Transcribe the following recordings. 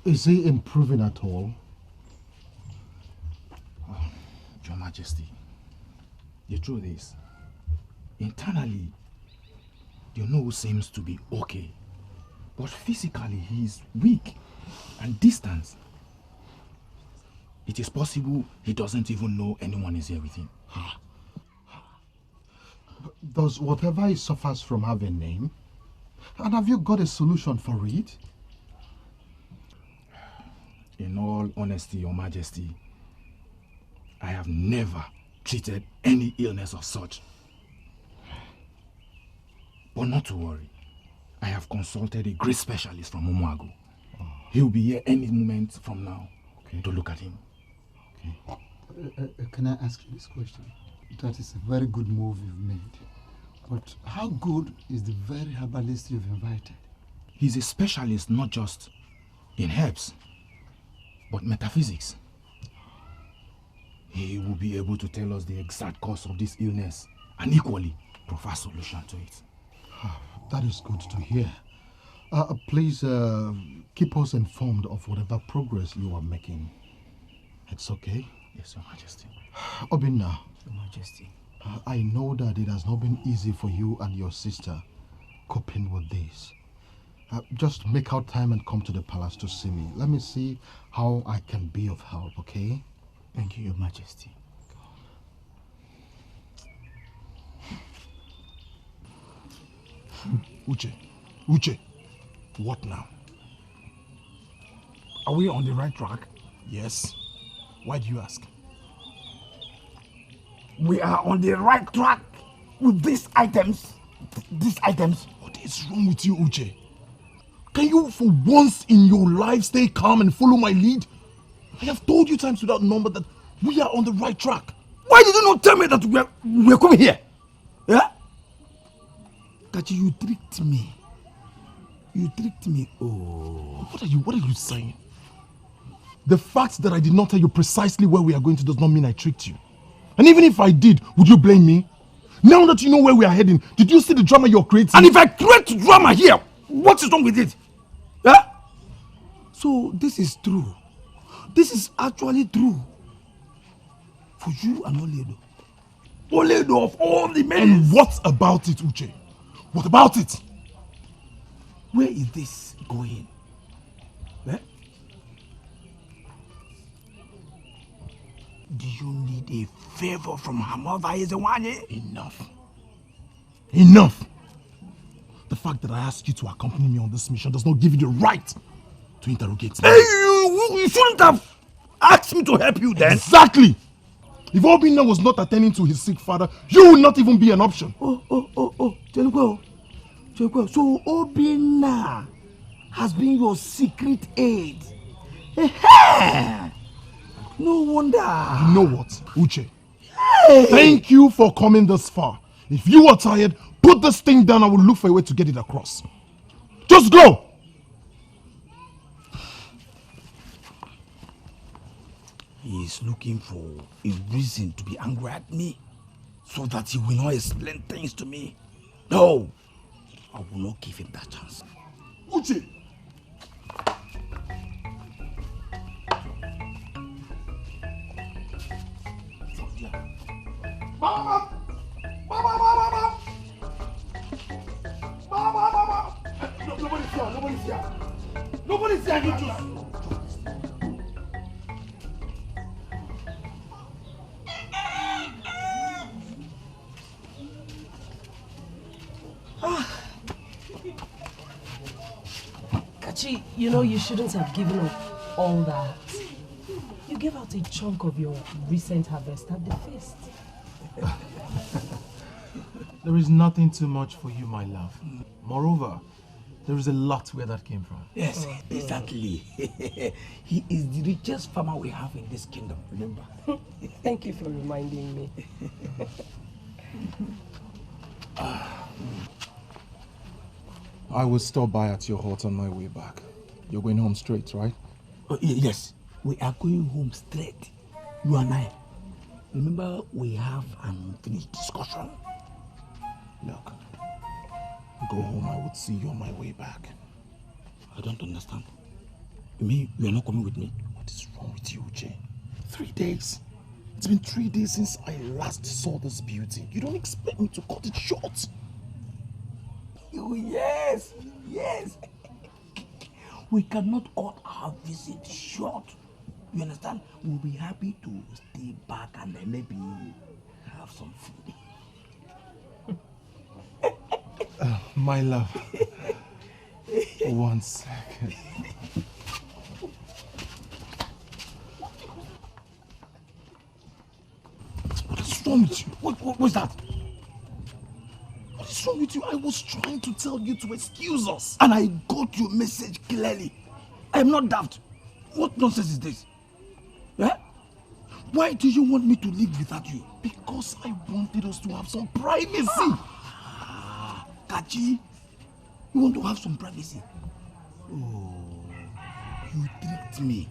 Is he improving at all? Your Majesty, the truth is, internally, the nose seems to be okay. But physically, he is weak and distant. It is possible he doesn't even know anyone is here with him. Does whatever he suffers from have a name? And have you got a solution for it? In all honesty, Your Majesty, I have never treated any illness of such. But not to worry. I have consulted a great specialist from Umuagu. He will be here any moment from now to look at him. Okay. Can I ask you this question? That is a very good move you've made. But how good is the very herbalist you've invited? He's a specialist not just in herbs, but metaphysics. He will be able to tell us the exact cause of this illness and equally provide solution to it. That is good to hear. Please keep us informed of whatever progress you are making. It's okay? Yes, Your Majesty. Obinna. Your Majesty. I know that it has not been easy for you and your sister coping with this. Just make out time and come to the palace to see me. Let me see how I can be of help, okay? Thank you, Your Majesty. Uche, what now? Are we on the right track? Yes. Why do you ask? We are on the right track with these items. What is wrong with you, Uche? Can you for once in your life stay calm and follow my lead? I have told you times without number that we are on the right track. Why did you not tell me that we're coming here? Yeah? That you tricked me. You tricked me. Oh. What are you saying? The fact that I did not tell you precisely where we are going to does not mean I tricked you. And even if I did, would you blame me? Now that you know where we are heading, did you see the drama you're creating? And if I create drama here, what is wrong with it? Yeah? So this is true. This is actually true. For you and Oledo. Oledo of all the men. And what about it, Uche? What about it? Where is this going? Eh? Do you need a favor from her mother, Ezewanye? Enough! The fact that I asked you to accompany me on this mission does not give you the right to interrogate me. Hey, you shouldn't have asked me to help you then. Exactly! If Obinna was not attending to his sick father, you would not even be an option. Chelukwe. So Obinna has been your secret aide. No wonder. You know what, Uche? Hey. Thank you for coming this far. If you are tired, put this thing down. I will look for a way to get it across. Just go! He is looking for a reason to be angry at me so that he will not explain things to me. No, I will not give him that chance. Uche! Mama! Nobody's here. You just... Kachi, you know you shouldn't have given up all that. You gave out a chunk of your recent harvest at the feast. There is nothing too much for you, my love. Moreover, there is a lot where that came from. Yes, exactly. He is the richest farmer we have in this kingdom, remember? Thank you for reminding me. I will stop by at your hut on my way back. You're going home straight, right? Yes, we are going home straight. You and I. Remember, we have an unfinished discussion. Look, go home. I would see you on my way back. I don't understand. You mean you're not coming with me? What is wrong with you, Uche? 3 days. It's been 3 days since I last saw this beauty. You don't expect me to cut it short? Oh, yes. We cannot cut our visit short. You understand? We'll be happy to stay back and then maybe have some food. My love. 1 second. What is wrong with you? What's that? What is wrong with you? I was trying to tell you to excuse us. And I got your message clearly. I am not daft. What nonsense is this? Eh? Why do you want me to live without you? Because I wanted us to have some privacy. Kachi, you want to have some privacy? Oh, you tricked me.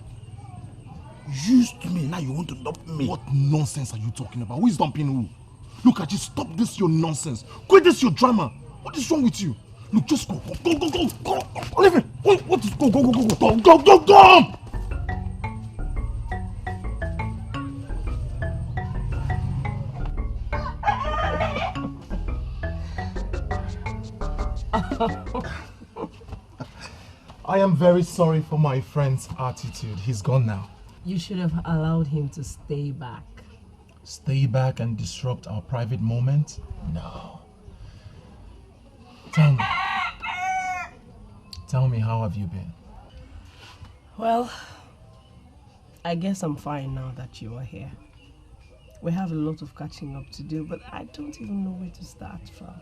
Used me, now you want to dump me. What nonsense are you talking about? Who is dumping who? Look at you, stop this your nonsense. Quit this your drama. What is wrong with you? Look, just go. Leave it. What is go. I am very sorry for my friend's attitude. He's gone now. You should have allowed him to stay back. Stay back and disrupt our private moment? No. Tell me, how have you been? Well, I guess I'm fine now that you are here. We have a lot of catching up to do, but I don't even know where to start from.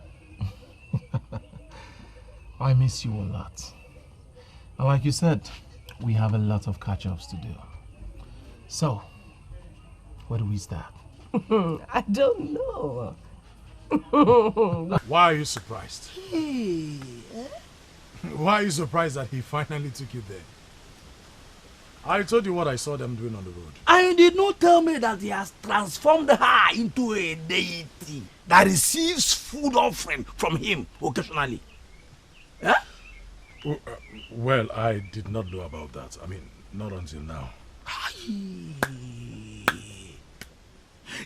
I miss you a lot. And like you said, we have a lot of catch-ups to do. So, where do we start? I don't know. Why are you surprised? Why are you surprised that he finally took you there? I told you what I saw them doing on the road. And you did not tell me that he has transformed her into a deity that receives food offering from him occasionally. Eh? Well, I did not know about that. I mean, not until now.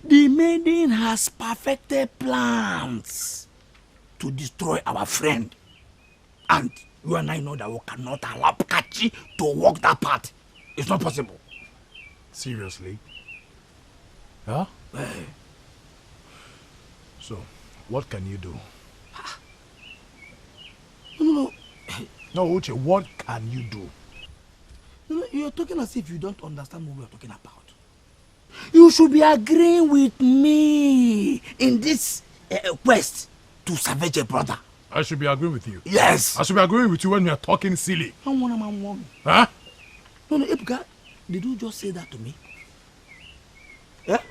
The Maiden has perfected plans to destroy our friend. And you and I know that we cannot allow Kachi to walk that path. It's not possible. Seriously? Huh? So, what can you do? No. No, Uche, what can you do? You're talking as if you don't understand what we're talking about. You should be agreeing with me in this quest to salvage a brother. I should be agreeing with you. Yes. I should be agreeing with you when we are talking silly. Huh? No, Ebuka, did you just say that to me? Yeah?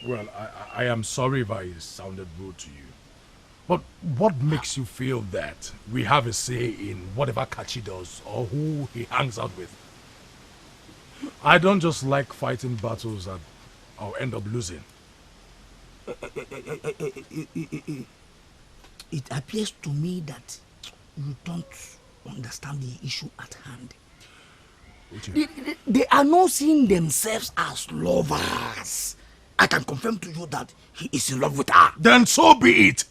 Well, I am sorry if I sounded rude to you. But what makes you feel that we have a say in whatever Kachi does or who he hangs out with? I don't just like fighting battles that I'll end up losing. It appears to me that you don't understand the issue at hand. They are not seeing themselves as lovers. I can confirm to you that he is in love with her. Then so be it.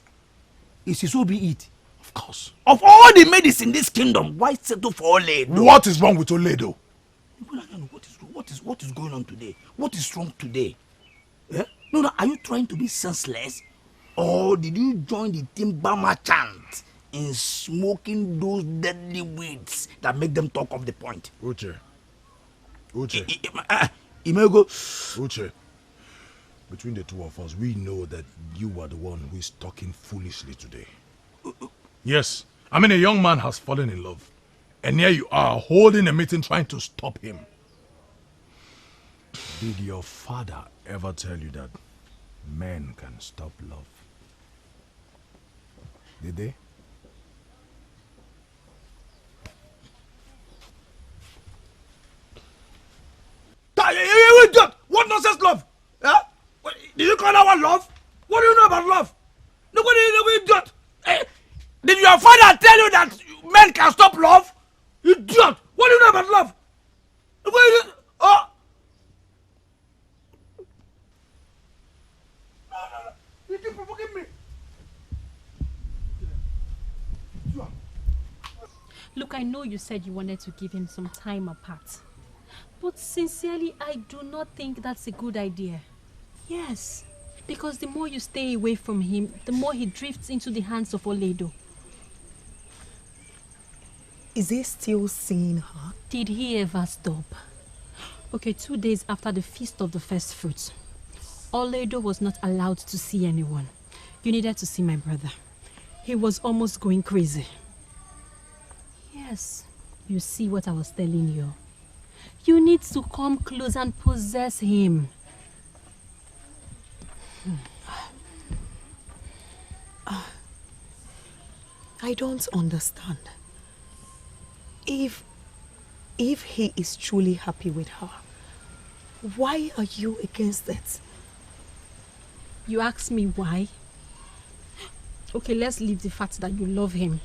So be it. Of course. Of all the maidens in this kingdom, why settle for Oledo? What is wrong with Oledo? What is going on today? What is wrong today? Eh? No, are you trying to be senseless? Or did you join the timber merchant in smoking those deadly weeds that make them talk off the point? Uche. Imego. Uche. Between the two of us, we know that you are the one who is talking foolishly today. Yes, I mean a young man has fallen in love. And here you are, holding a meeting trying to stop him. Did your father ever tell you that men can stop love? Did they? What nonsense love? Huh? Did you call that one love? What do you know about love? Nobody idiot. Did your father tell you that men can stop love? Idiot! What do you know about love? What do you know? Oh! No. You keep provoking me. Look, I know you said you wanted to give him some time apart. But sincerely, I do not think that's a good idea. Yes, because the more you stay away from him, the more he drifts into the hands of Oledo. Is he still seeing her? Did he ever stop? Okay, 2 days after the Feast of the First Fruits, Oledo was not allowed to see anyone. You needed to see my brother. He was almost going crazy. Yes, you see what I was telling you. You need to come close and possess him. I don't understand. If he is truly happy with her, why are you against it? You ask me why? Okay, let's leave the fact that you love him.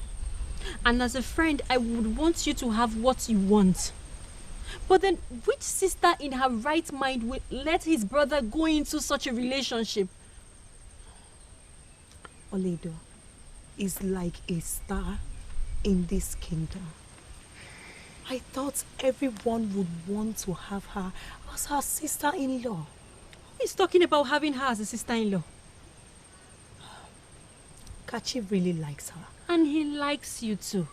And as a friend, I would want you to have what you want. But then, which sister in her right mind will let his brother go into such a relationship? Oledo is like a star in this kingdom. I thought everyone would want to have her as her sister-in-law. He's talking about having her as a sister-in-law. Kachi really likes her. And he likes you too.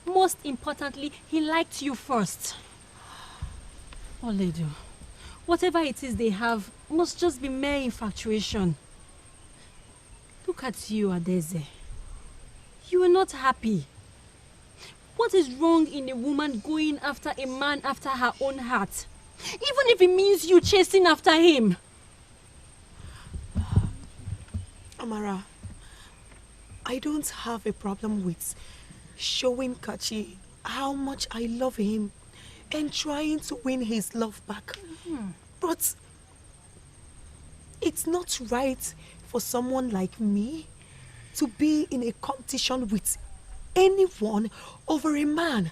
Most importantly, he liked you first. Oledo, whatever it is they have must just be mere infatuation. Look at you, Adeze. You are not happy. What is wrong in a woman going after a man after her own heart? Even if it means you chasing after him. Amara, I don't have a problem with showing Kachi how much I love him and trying to win his love back. But it's not right for someone like me to be in a competition with anyone over a man.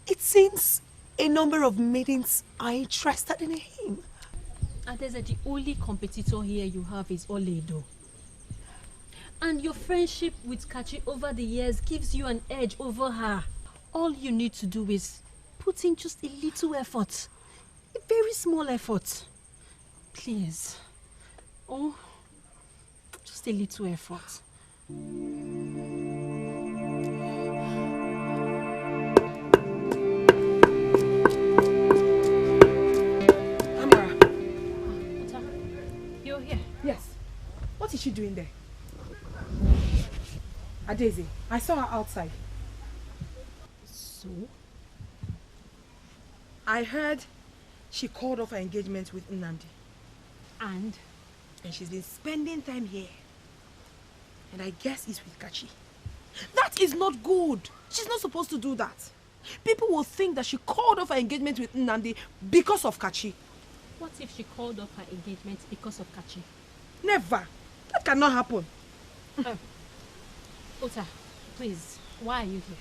It seems a number of maidens are interested in him. Adeze, the only competitor here you have is Oledo. And your friendship with Kachi over the years gives you an edge over her. All you need to do is put in just a little effort. A very small effort. Please. Oh, just a little effort. Amara. You're here? Yes. What is she doing there? Adeze, I saw her outside. So? I heard she called off her engagement with Nnamdi. And she's been spending time here. And I guess it's with Kachi. That is not good. She's not supposed to do that. People will think that she called off her engagement with Nnamdi because of Kachi. what if she called off her engagement because of Kachi? Never. That cannot happen. Ota, please, why are you here?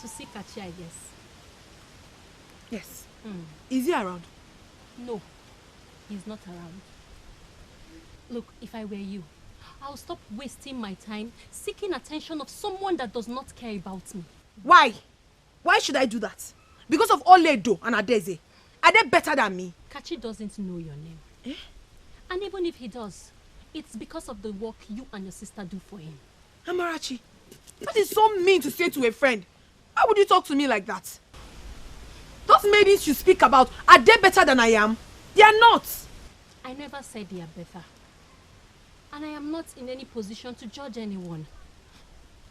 To see Kachi, I guess. Yes. Is he around? No, he's not around. Look, if I were you, I'll stop wasting my time seeking attention of someone that does not care about me. Why? Why should I do that? Because of Oledo and Adeze. Are they better than me? Kachi doesn't know your name. Eh? And even if he does, it's because of the work you and your sister do for him. Amarachi, that is so mean to say to a friend. Why would you talk to me like that? Those maidens you speak about, are they better than I am? They are not. I never said they are better. And I am not in any position to judge anyone.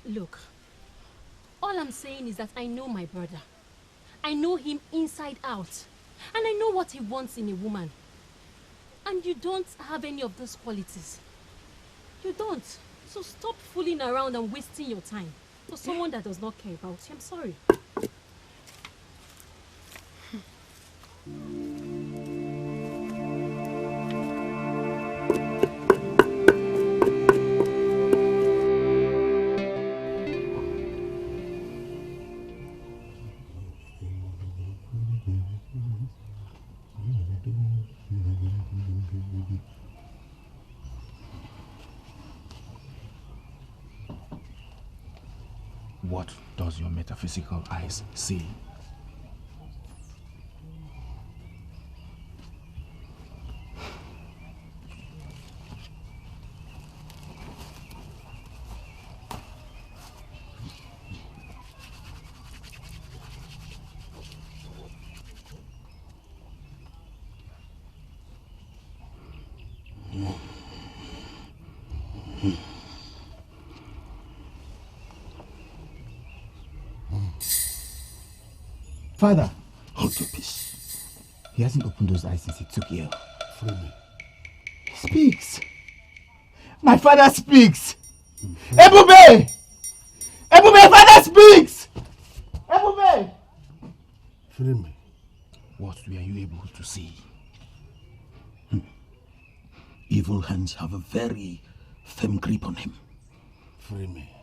Look, all I'm saying is that I know my brother. I know him inside out. And I know what he wants in a woman. And you don't have any of those qualities. You don't. So stop fooling around and wasting your time for someone that does not care about you. I'm sorry. What does your metaphysical eyes see? Father, hold your peace. He hasn't opened those eyes since he took you. Free me. He speaks. My father speaks. Ebube! Ebube, father speaks! Ebube! Free me. What were you able to see? Evil hands have a very firm grip on him. Free me.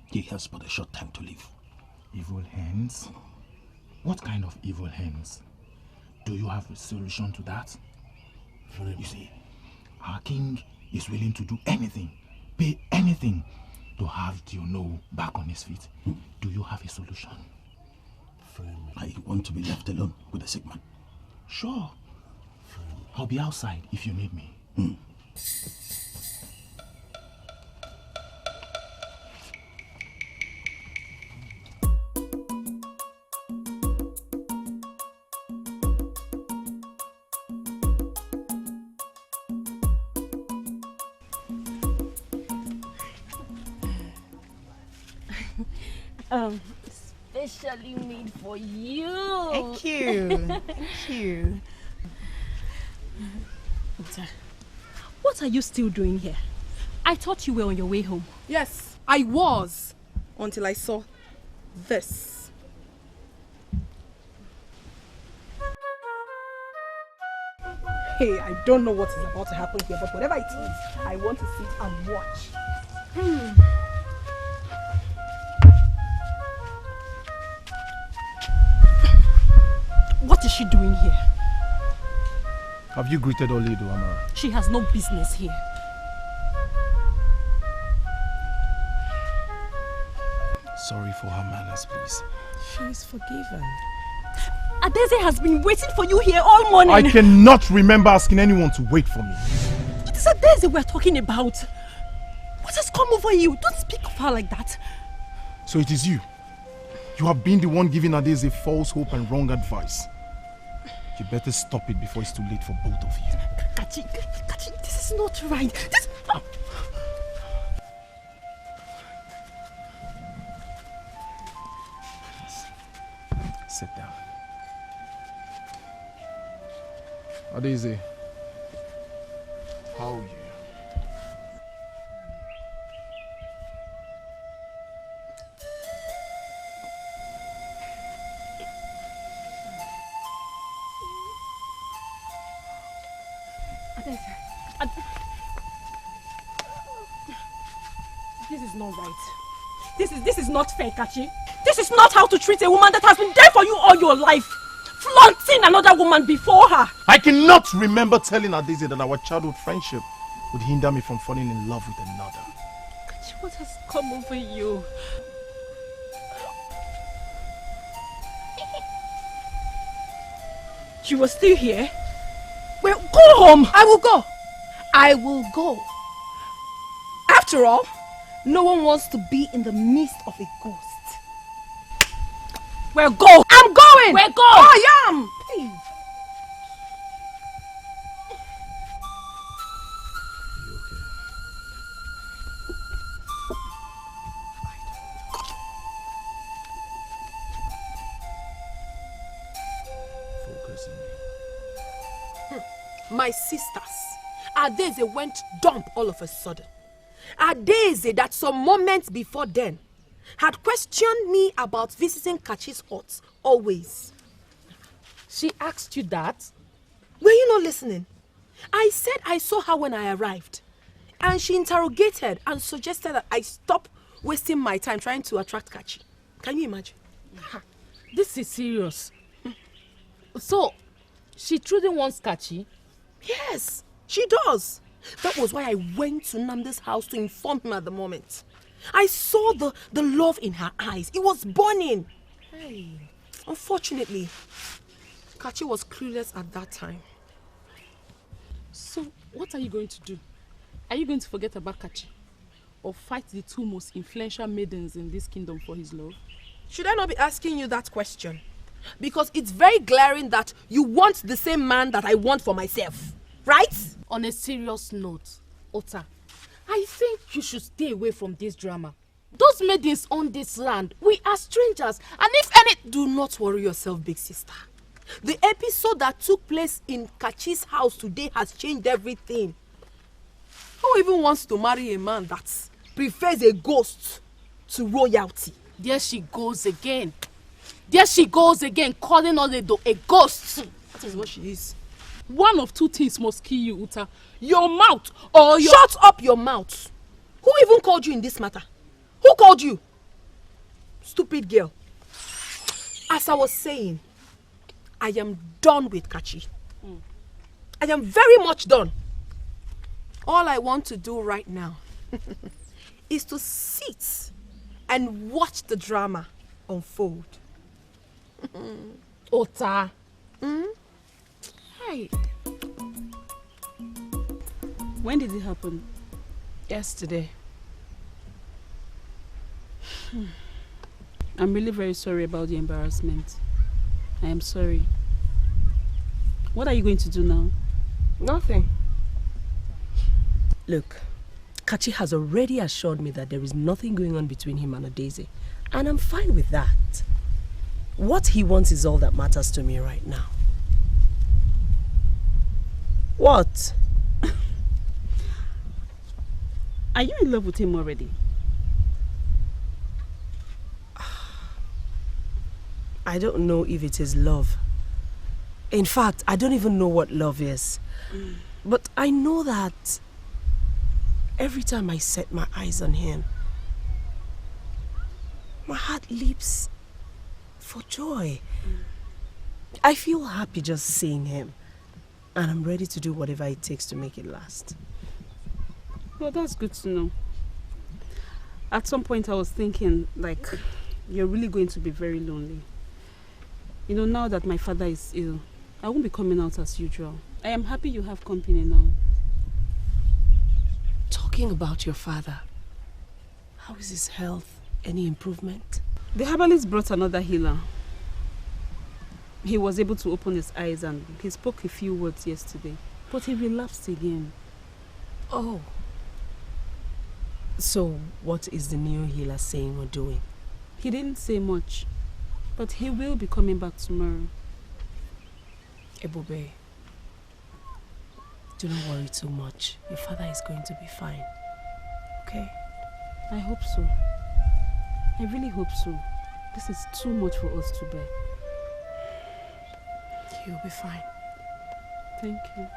He has but a short time to live. Evil hands? What kind of evil hands? Do you have a solution to that? Free me. You see, our king is willing to do anything, pay anything to have Diono back on his feet. Do you have a solution? Free me. I want to be left alone with the sick man. Sure. I'll be outside if you need me. Specially made for you. Thank you. Thank you. What are you still doing here? I thought you were on your way home. Yes, I was. Until I saw this. Hey, I don't know what is about to happen here, but whatever it is, I want to sit and watch. What is she doing here? Have you greeted Oledo, Amara? She has no business here. Sorry for her manners, please. She is forgiven. Adeze has been waiting for you here all morning. I cannot remember asking anyone to wait for me. It is Adeze we're talking about. What has come over you? Don't speak of her like that. So it is you. You have been the one giving Adeze false hope and wrong advice. You better stop it before it's too late for both of you. Kachi, this is not right. This... Sit down. Adeze, how are you? This is not right. This is not fair, Kachi. This is not how to treat a woman that has been there for you all your life. Flaunting another woman before her. I cannot remember telling Adeze that our childhood friendship would hinder me from falling in love with another. Kachi, what has come over you? You were still here? Well, go home. I will go. I will go. After all, no one wants to be in the midst of a ghost. Well, go. I'm going. Well, go. I am. Please. Focus on me. My sisters, Adeze went dumb all of a sudden. Adeze, that some moments before then, had questioned me about visiting Kachi's hut always. She asked you that? Were you not listening? I said I saw her when I arrived. And she interrogated and suggested that I stop wasting my time trying to attract Kachi. Can you imagine? This is serious. So, she truly wants Kachi? Yes, she does. That was why I went to Namde's house to inform him at the moment. I saw the love in her eyes. It was burning. Hey. Unfortunately, Kachi was clueless at that time. So, what are you going to do? Are you going to forget about Kachi? Or fight the two most influential maidens in this kingdom for his love? Should I not be asking you that question? Because it's very glaring that you want the same man that I want for myself. Right? On a serious note, Ota, I think you should stay away from this drama. Those maidens own this land. We are strangers. And if any... Do not worry yourself, big sister. The episode that took place in Kachi's house today has changed everything. Who even wants to marry a man that prefers a ghost to royalty? There she goes again. There she goes again, calling Oledo a ghost. That is what she is. One of two things must kill you, Uta. Your mouth or your... Shut up your mouth. Who even called you in this matter? Who called you? Stupid girl. As I was saying, I am done with Kachi. I am very much done. All I want to do right now is to sit and watch the drama unfold. Ota. Hey. When did it happen? Yesterday. I'm really very sorry about the embarrassment. I am sorry. What are you going to do now? Nothing. Look, Kachi has already assured me that there is nothing going on between him and Daisy, and I'm fine with that. What he wants is all that matters to me right now. What? Are you in love with him already? I don't know if it is love. In fact, I don't even know what love is. But I know that every time I set my eyes on him, my heart leaps for joy. I feel happy just seeing him, and I'm ready to do whatever it takes to make it last. Well, that's good to know. At some point I was thinking, like, you're really going to be very lonely. You know, now that my father is ill, I won't be coming out as usual. I am happy you have company now. Talking about your father, how is his health? Any improvement? The herbalist brought another healer. He was able to open his eyes and he spoke a few words yesterday, but he relapsed again. Oh. So what is the new healer saying or doing? He didn't say much, but he will be coming back tomorrow. Ebube, do not worry too much. Your father is going to be fine. Okay? I hope so. I really hope so. This is too much for us to bear. You'll be fine. Thank you.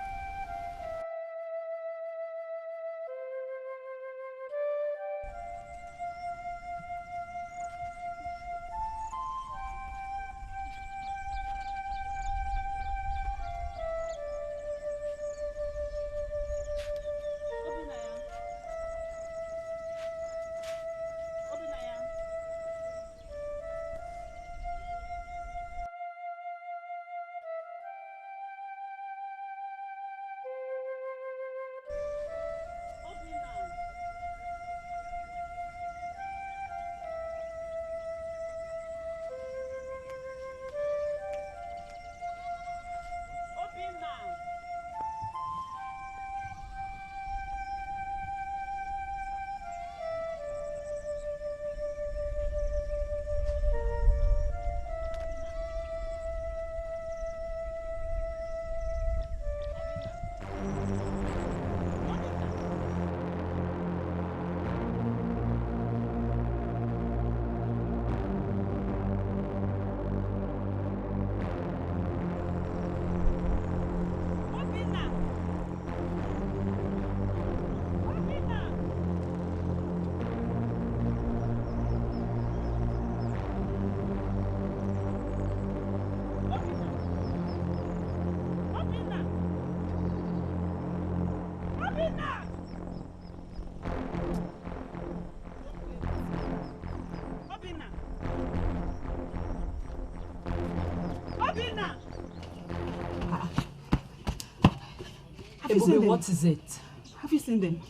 you seen them? What is it? Have you seen them?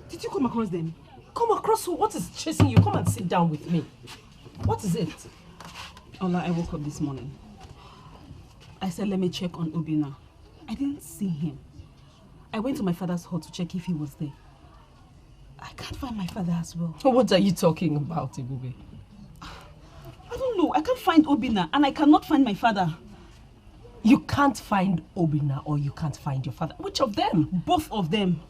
Did you come across them? Come across who? What is chasing you? Come and sit down with me. What is it? Ola, I woke up this morning. I said, let me check on Obina. I didn't see him. I went to my father's hut to check if he was there. I can't find my father as well. What are you talking about, Ebube? I don't know. I can't find Obina and I cannot find my father. You can't find Obina or you can't find your father. Which of them? Both of them.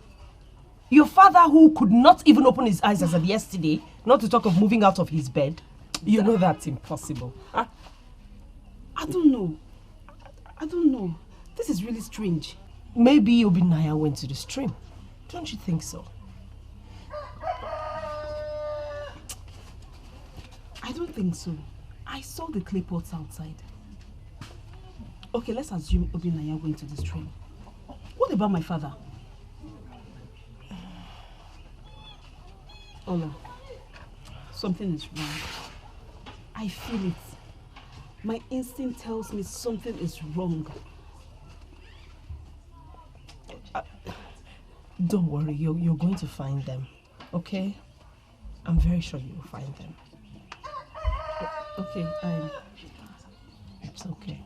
Your father who could not even open his eyes as of yesterday, not to talk of moving out of his bed. You know that's impossible. Huh? I don't know. I don't know. This is really strange. Maybe Obinaya went to the stream. Don't you think so? I don't think so. I saw the clay pots outside. Okay, let's assume Obinaya went to the stream. What about my father? Ola, something is wrong. I feel it. My instinct tells me something is wrong. Don't worry, you're going to find them, okay? I'm very sure you will find them. Okay, It's okay.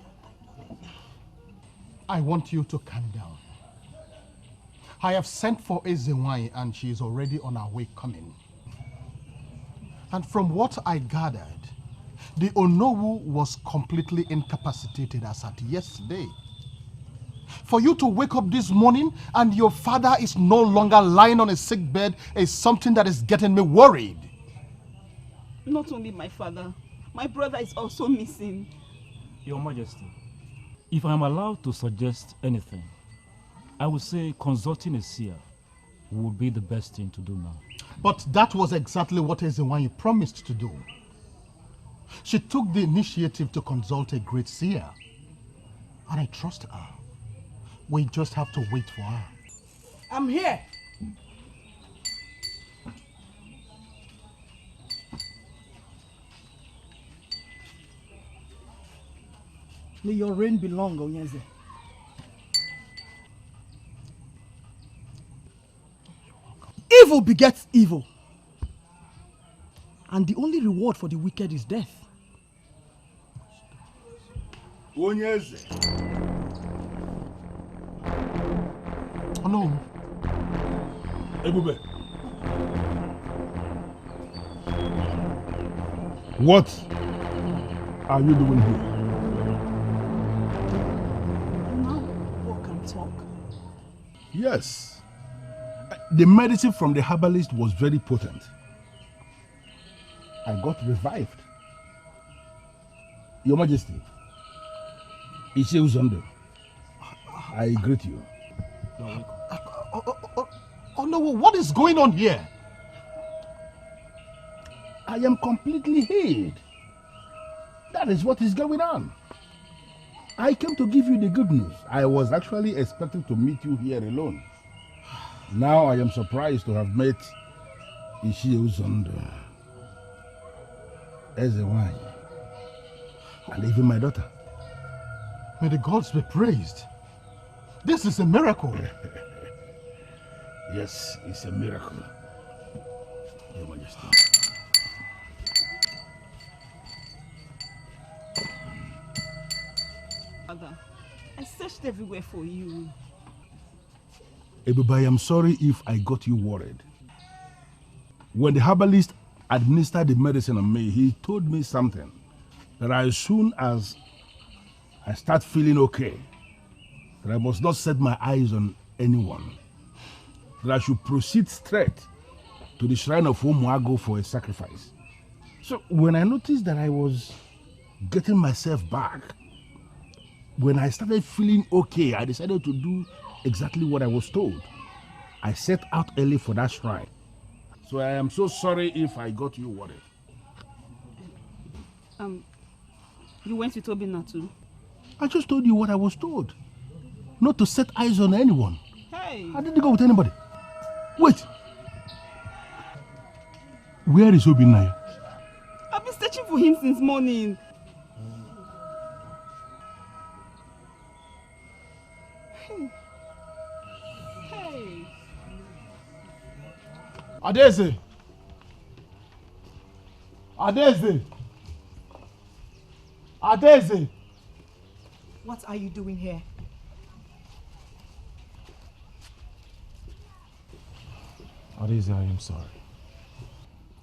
I want you to calm down. I have sent for Ezenwai and she is already on her way coming. And from what I gathered, the Onowu was completely incapacitated as at yesterday. For you to wake up this morning and your father is no longer lying on a sick bed is something that is getting me worried. Not only my father, my brother is also missing. Your Majesty, if I am allowed to suggest anything, I would say consulting a seer would be the best thing to do now. But that was exactly what Ezenwai promised to do. She took the initiative to consult a great seer. And I trust her. We just have to wait for her. I'm here. May your reign be long, Onyeze. Evil begets evil. And the only reward for the wicked is death. Onyeze. Oh no. Ebube. What are you doing here? Now walk and talk. Yes. The medicine from the herbalist was very potent. I got revived. Your Majesty, Ishe Uzondo, I greet you. Oh no, what is going on here? I am completely hid. That is what is going on. I came to give you the good news. I was actually expecting to meet you here alone. Now I am surprised to have met Ishe Uzondo, Ezenwai, and even my daughter. May the gods be praised. This is a miracle. Yes, it's a miracle, Your Majesty. Father, I searched everywhere for you. Ebube, I am sorry if I got you worried. When the herbalist administered the medicine on me, he told me something. That as soon as I start feeling okay, that I must not set my eyes on anyone. That I should proceed straight to the shrine of Umuago for a sacrifice. So when I noticed that I was getting myself back, when I started feeling okay, I decided to do exactly what I was told. I set out early for that shrine. So I am so sorry if I got you worried. You went with Obina too? I just told you what I was told. Not to set eyes on anyone. Hey! I didn't go with anybody. Wait. Where is Obinaya? I've been searching for him since morning. Adeze! Adeze! Adeze! What are you doing here? Adeze, I am sorry.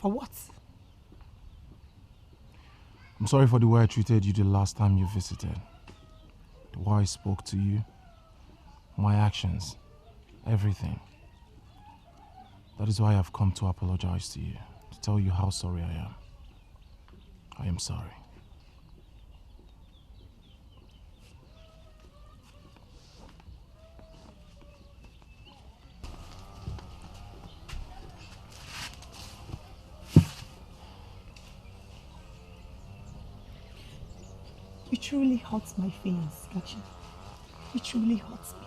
For what? I'm sorry for the way I treated you the last time you visited. The way I spoke to you. My actions. Everything. That is why I've come to apologize to you. To tell you how sorry I am. I am sorry. You truly hurt my feelings, Kachi. You truly hurt me.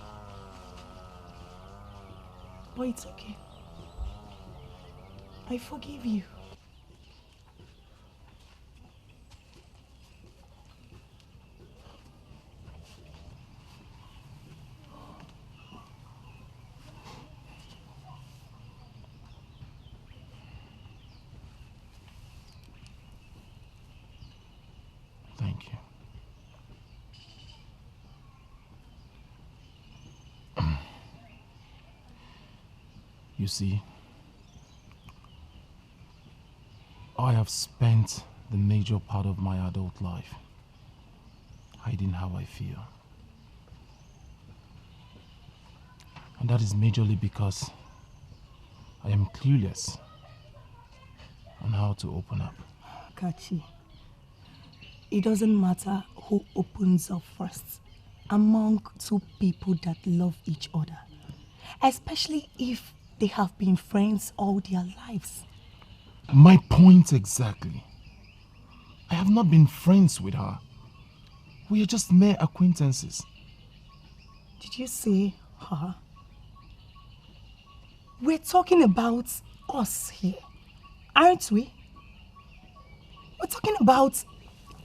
But it's okay. I forgive you. Thank you. You see, I have spent the major part of my adult life hiding how I feel. And that is majorly because I am clueless on how to open up. Kachi, it doesn't matter who opens up first among two people that love each other, especially if they have been friends all their lives. My point exactly. I have not been friends with her. We are just mere acquaintances. Did you say her? We're talking about us here, aren't we? We're talking about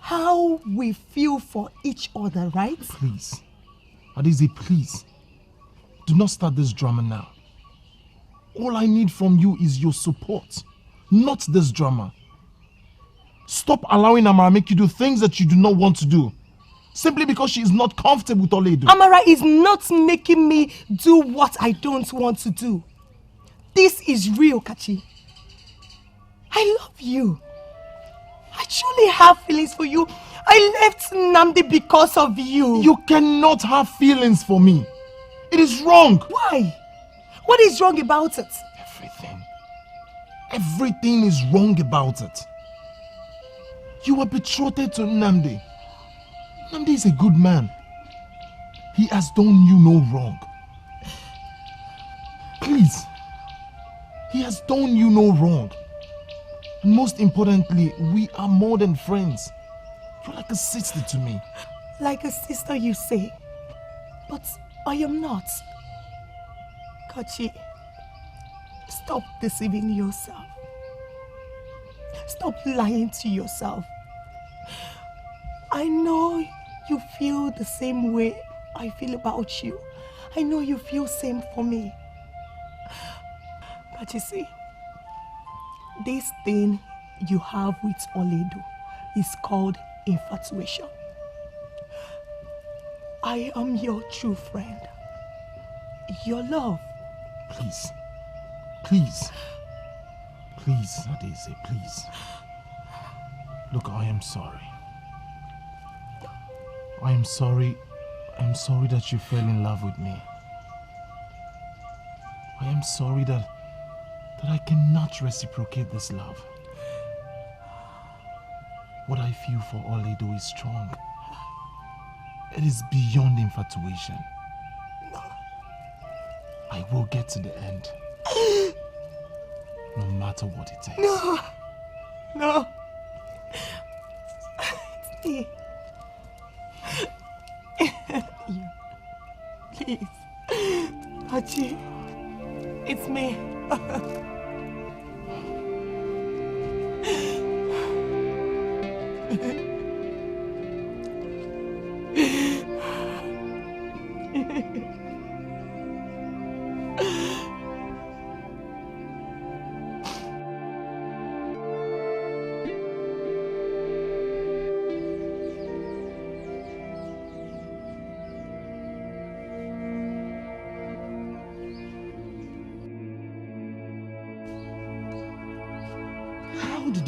how we feel for each other, right? Please. Adeze, please. Do not start this drama now. All I need from you is your support, not this drama. Stop allowing Amara make you do things that you do not want to do, simply because she is not comfortable with Oledo. Amara is not making me do what I don't want to do. This is real, Kachi. I love you. I truly have feelings for you. I left Namdi because of you. You cannot have feelings for me. It is wrong. Why? What is wrong about it? Everything. Everything is wrong about it. You were betrothed to Namdi. Namdi is a good man. He has done you no wrong. Please. He has done you no wrong. And most importantly, we are more than friends. You're like a sister to me. Like a sister, you say. But I am not. Kachi, stop deceiving yourself. Stop lying to yourself. I know you feel the same way I feel about you. I know you feel same for me. But you see, this thing you have with Oledo is called infatuation. I am your true friend. Your love. Please. Please. Please, Adeze, please. Look, I am sorry. I am sorry. I'm sorry that you fell in love with me. I am sorry that I cannot reciprocate this love. What I feel for Oledo is strong. It is beyond infatuation. I will get to the end. No matter what it takes. No. No. It's me. You. Please. Hachi. It's me.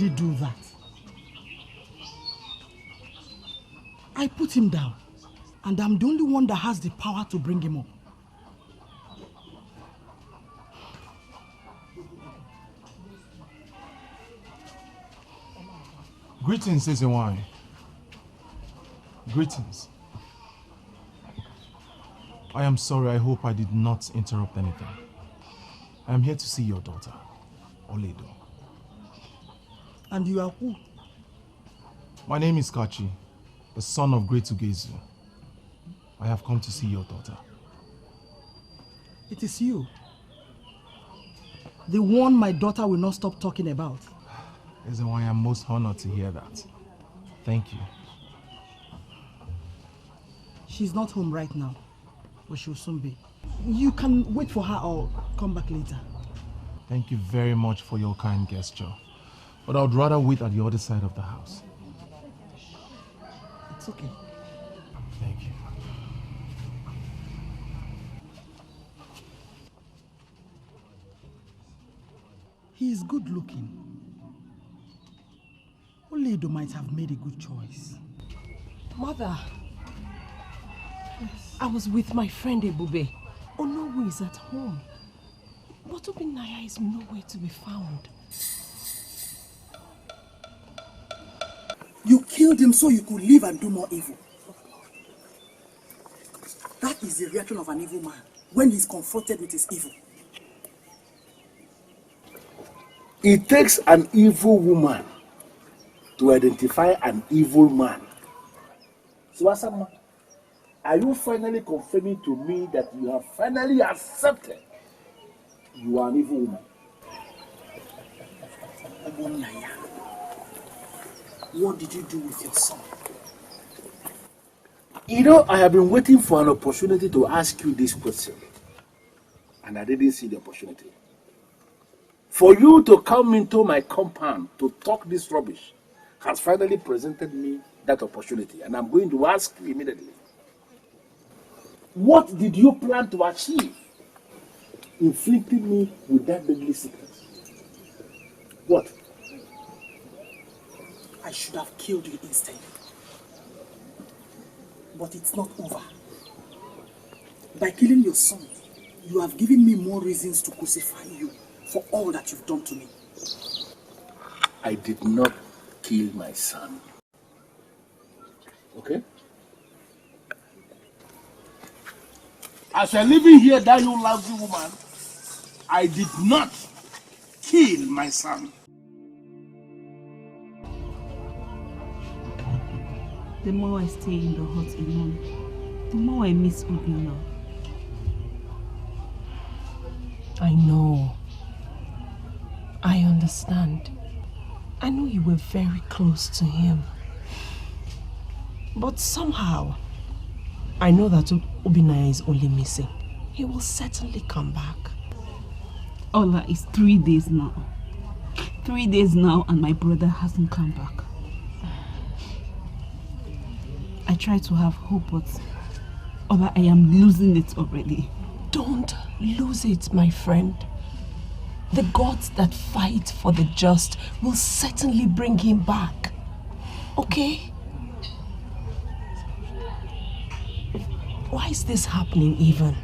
did he do that? I put him down, and I'm the only one that has the power to bring him up. Greetings, Ezewai. Greetings. I am sorry, I hope I did not interrupt anything. I am here to see your daughter, Oledo. And you are who? My name is Kachi, the son of Great Ugezu. I have come to see your daughter. It is you. The one my daughter will not stop talking about. Ezewai, I am most honored to hear that. Thank you. She's not home right now, but she'll soon be. You can wait for her or come back later. Thank you very much for your kind gesture. But I would rather wait at the other side of the house. It's okay. Thank you. He is good looking. Oledo might have made a good choice. Mother, I was with my friend Ebube. Onowu is at home. But Obinaya is nowhere to be found. You killed him so you could live and do more evil. That is the reaction of an evil man when he's confronted with his evil. It takes an evil woman to identify an evil man. So, Asama, are you finally confirming to me that you have finally accepted you are an evil woman? Obinaya, what did you do with your son? You know, I have been waiting for an opportunity to ask you this question, and I didn't see the opportunity. For you to come into my compound to talk this rubbish has finally presented me that opportunity, and I'm going to ask you immediately. What did you plan to achieve inflicting me with that deadly sickness? What? I should have killed you instead. But it's not over. By killing your son, you have given me more reasons to crucify you for all that you've done to me. I did not kill my son. Okay? As you're living here, that you lousy woman, I did not kill my son. The more I stay in the hut alone, the more I miss Obinna. I know. I understand. I know you were very close to him. But somehow, I know that Obinaya is only missing. He will certainly come back. Ola, it's 3 days now. 3 days now and my brother hasn't come back. I try to have hope, but Ola, I am losing it already. Don't lose it, my friend. The gods that fight for the just will certainly bring him back. Okay? Why is this happening even?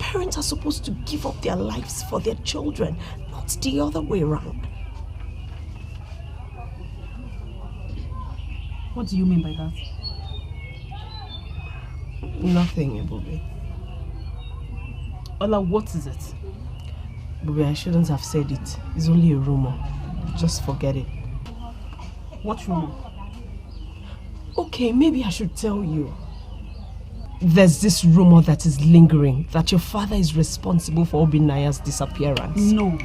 Parents are supposed to give up their lives for their children, not the other way around. What do you mean by that? Nothing, Ebube. Ola, what is it? Ebube, I shouldn't have said it. It's only a rumor. Just forget it. What rumor? Okay, maybe I should tell you. There's this rumor that is lingering that your father is responsible for Obinaya's disappearance. No.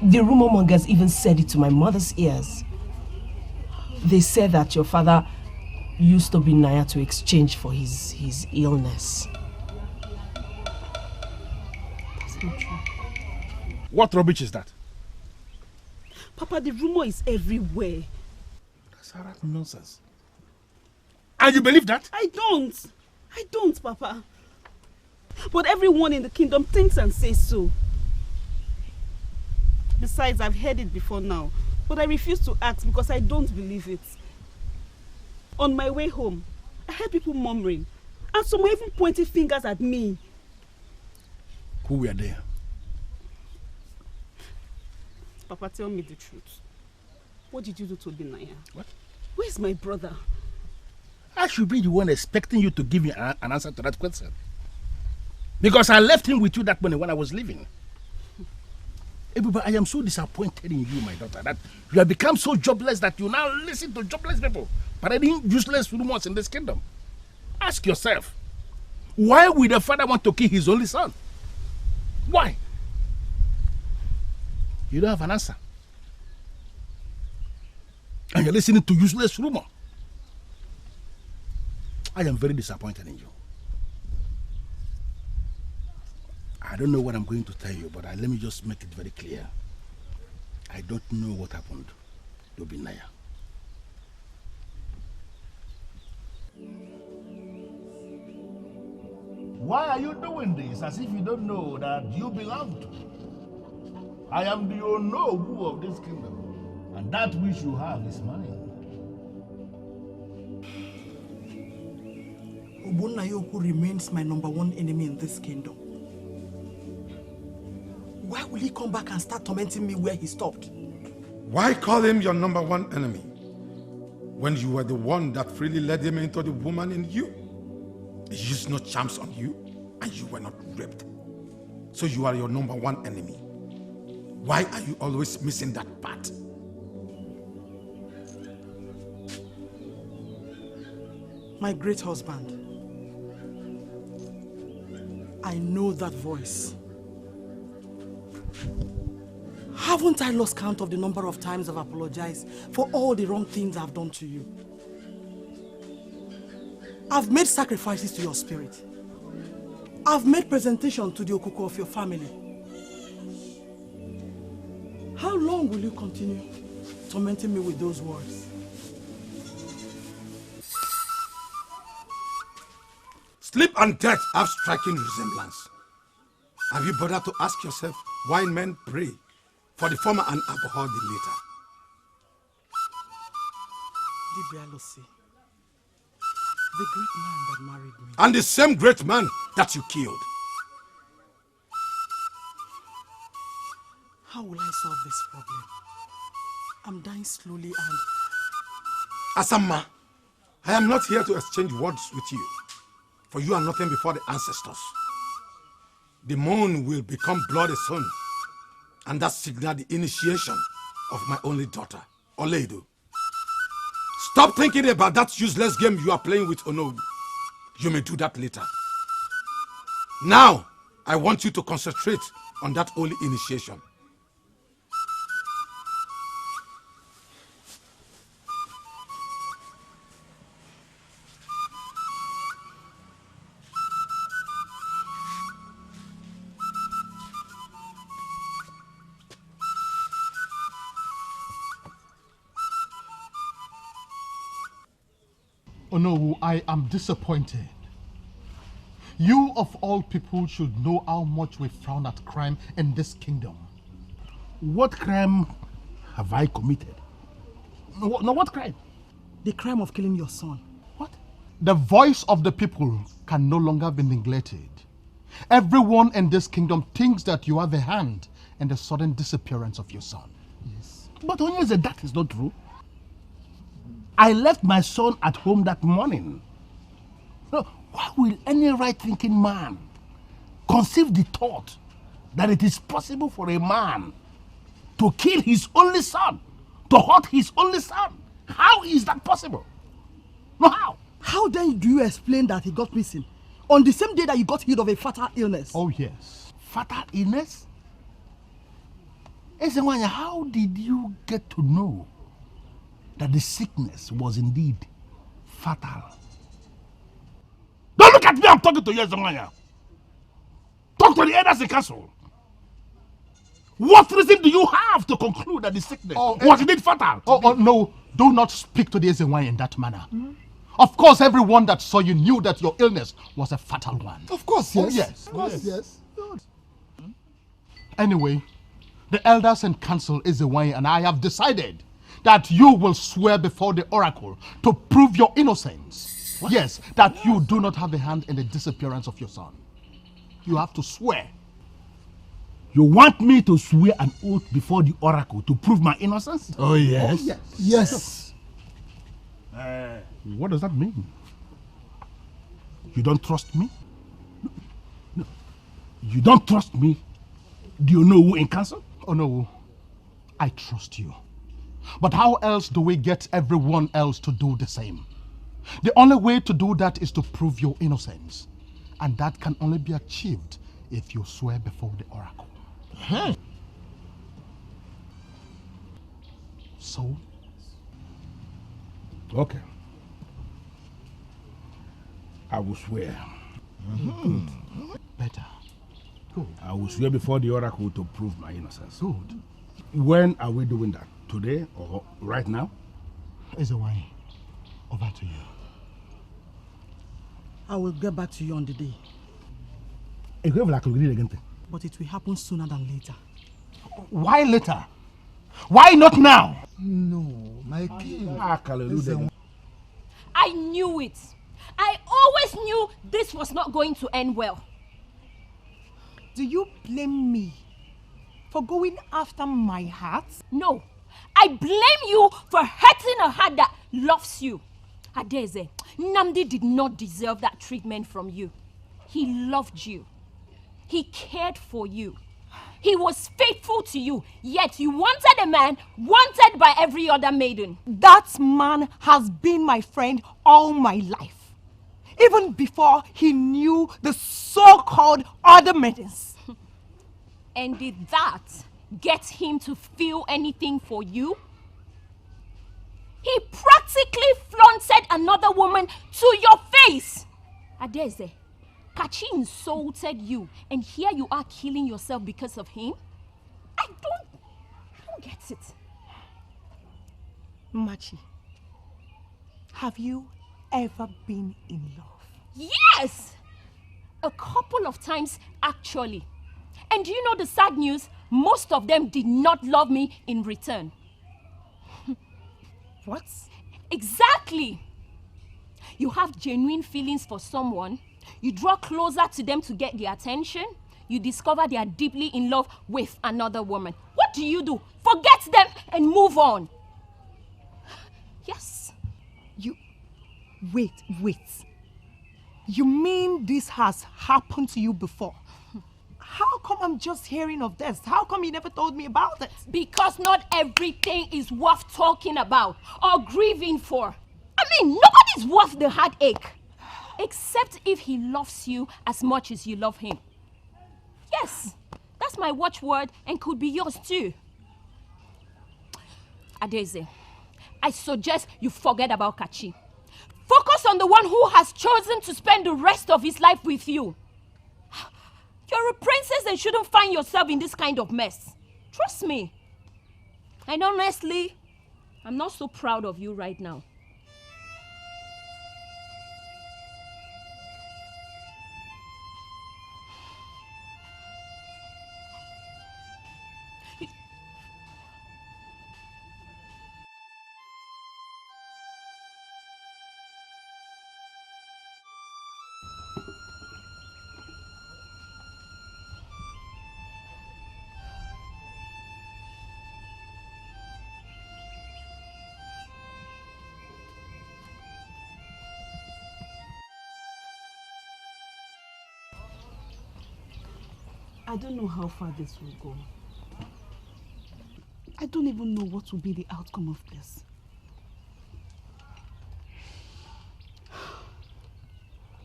The rumor mongers even said it to my mother's ears. They said that your father used Obinaya to exchange for his illness. That's not true. What rubbish is that? Papa, the rumor is everywhere. That's nonsense. And you believe that? I don't, Papa. But everyone in the kingdom thinks and says so. Besides, I've heard it before now. But I refuse to ask because I don't believe it. On my way home, I heard people murmuring. And some were even pointing fingers at me. Who were there? Papa, tell me the truth. What did you do to Binaya? What? Where's my brother? I should be the one expecting you to give me an answer to that question. Because I left him with you that morning when I was leaving. But I am so disappointed in you, my daughter, that you have become so jobless that you now listen to jobless people, parading useless rumors in this kingdom. Ask yourself, why would a father want to kill his only son? Why? You don't have an answer. And you're listening to useless rumor. I am very disappointed in you. I don't know what I'm going to tell you, but let me just make it very clear. I don't know what happened to Binaya. Why are you doing this as if you don't know that you belong to? I am the Onowu of this kingdom, and that which you have is mine. Obunayoku remains my #1 enemy in this kingdom. Why will he come back and start tormenting me where he stopped? Why call him your #1 enemy when you were the one that freely led him into the woman in you? He used no charms on you and you were not raped. So you are your #1 enemy. Why are you always missing that part? My great husband, I know that voice. Haven't I lost count of the number of times I've apologized for all the wrong things I've done to you? I've made sacrifices to your spirit. I've made presentation to the Okuko of your family. How long will you continue tormenting me with those words? Sleep and death have striking resemblance. Have you bothered to ask yourself why men pray for the former and abhor the later? Dibialosi, the great man that married me. And the same great man that you killed. How will I solve this problem? I'm dying slowly and... Asamma, I am not here to exchange words with you, for you are nothing before the ancestors. The moon will become bloody soon, and that signals the initiation of my only daughter, Oleido. Stop thinking about that useless game you are playing with Onowu. You may do that later. Now, I want you to concentrate on that holy initiation. Onowu, I am disappointed. You of all people should know how much we frown at crime in this kingdom. What crime have I committed? No, what crime? The crime of killing your son. What? The voice of the people can no longer be neglected. Everyone in this kingdom thinks that you are the hand in the sudden disappearance of your son. Yes. But Onyeze, that is not true. I left my son at home that morning. No, why will any right-thinking man conceive the thought that it is possible for a man to kill his only son, to hurt his only son? How is that possible? No, how? How then do you explain that he got missing on the same day that you got healed of a fatal illness? Oh, yes. Fatal illness? Ezewanya, how did you get to know that the sickness was indeed fatal? Don't look at me, I'm talking to you, Ezewanya. Talk to the elders in castle. What reason do you have to conclude that the sickness was indeed fatal? No, do not speak to the Ezewanya in that manner. Of course, everyone that saw you knew that your illness was a fatal one. Of course, yes. Oh, yes. Of course, yes. Anyway, The elders and council is away, and I have decided that you will swear before the oracle to prove your innocence. What? Yes, that you do not have a hand in the disappearance of your son. You have to swear. You want me to swear an oath before the oracle to prove my innocence? Oh, yes. Oh, yes. Yes. What does that mean? You don't trust me? No. You don't trust me? Do you know who in council? Oh, no. I trust you. But how else do we get everyone else to do the same? The only way to do that is to prove your innocence. And that can only be achieved if you swear before the oracle. So? Okay. I will swear. Good. Better. Good. I will swear before the oracle to prove my innocence. Good. When are we doing that? Today or right now? Ezewai, over to you. I will get back to you on the day. But it will happen sooner than later. Why later? Why not now? No, my king. I knew it. I always knew this was not going to end well. Do you blame me for going after my heart? No. I blame you for hurting a heart that loves you. Adeze, Nnamdi did not deserve that treatment from you. He loved you. He cared for you. He was faithful to you, yet you wanted a man wanted by every other maiden. That man has been my friend all my life. Even before he knew the so-called other maidens. And did that get him to feel anything for you? He practically flaunted another woman to your face. Adeze, Kachi insulted you, and here you are killing yourself because of him? I don't get it. Machi, have you ever been in love? Yes! A couple of times, actually. And do you know the sad news? Most of them did not love me in return. What? Exactly. You have genuine feelings for someone. You draw closer to them to get their attention. You discover they are deeply in love with another woman. What do? Forget them and move on. Yes. Wait. You mean this has happened to you before? How come I'm just hearing of this? How come you never told me about it? Because not everything is worth talking about or grieving for. I mean, nobody's worth the heartache. Except if he loves you as much as you love him. Yes, that's my watchword and could be yours too. Adeze, I suggest you forget about Kachi. Focus on the one who has chosen to spend the rest of his life with you. You're a princess and shouldn't find yourself in this kind of mess. Trust me. And honestly, I'm not so proud of you right now. I don't know how far this will go. I don't even know what will be the outcome of this.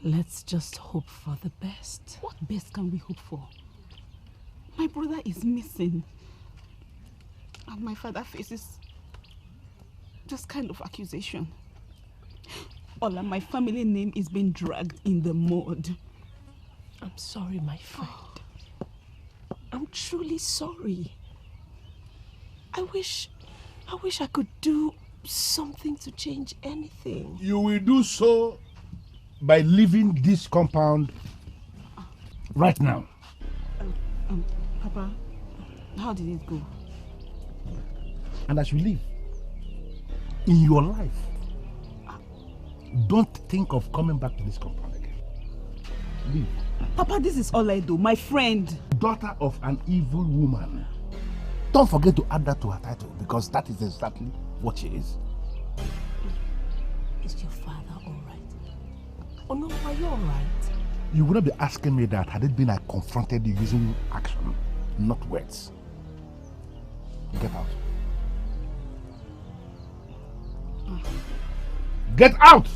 Let's just hope for the best. What best can we hope for? My brother is missing. And my father faces this kind of accusation. Ola, my family name is being dragged in the mud. I'm sorry, my friend. I'm truly sorry. I wish I could do something to change anything. You will do so by leaving this compound right now. Papa, How did it go? And as you live, in your life, don't think of coming back to this compound again. Leave. Papa, this is Olaido, my friend. Daughter of an evil woman. Don't forget to add that to her title, because that is exactly what she is. Is your father alright? Oh no, are you alright? You wouldn't be asking me that had it been I confronted you using action, not words. Get out. Get out!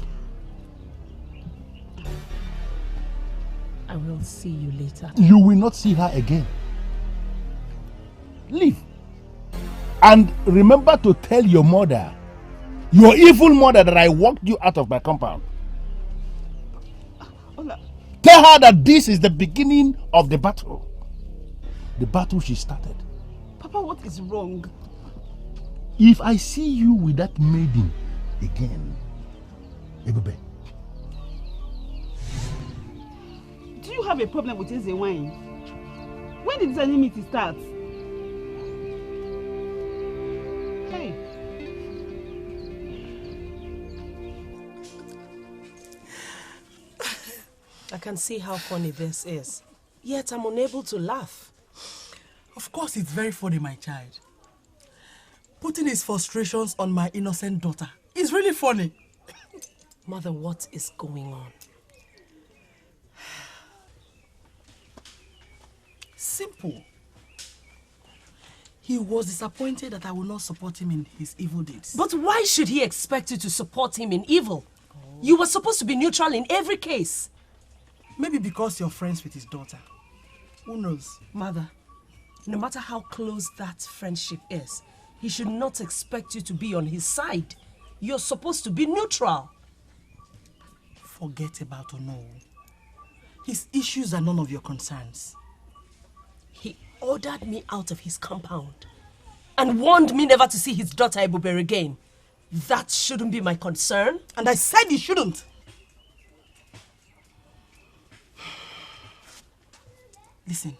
I will see you later. You will not see her again. Leave. And remember to tell your mother, your evil mother, that I walked you out of my compound. Tell her that this is the beginning of the battle. The battle she started. Papa, what is wrong? If I see you with that maiden again, Ebube. Do you have a problem with Eze wine? When did this enmity start? Hey. I can see how funny this is. Yet I'm unable to laugh. Of course it's very funny, my child. Putting his frustrations on my innocent daughter is really funny. Mother, what is going on? Simple. He was disappointed that I will not support him in his evil deeds. But why should he expect you to support him in evil? You were supposed to be neutral in every case. Maybe because you're friends with his daughter. Who knows? Mother, no matter how close that friendship is, he should not expect you to be on his side. You're supposed to be neutral. Forget about Ono. His issues are none of your concerns. He ordered me out of his compound and warned me never to see his daughter Ebube again. That shouldn't be my concern. And I said you shouldn't. Listen,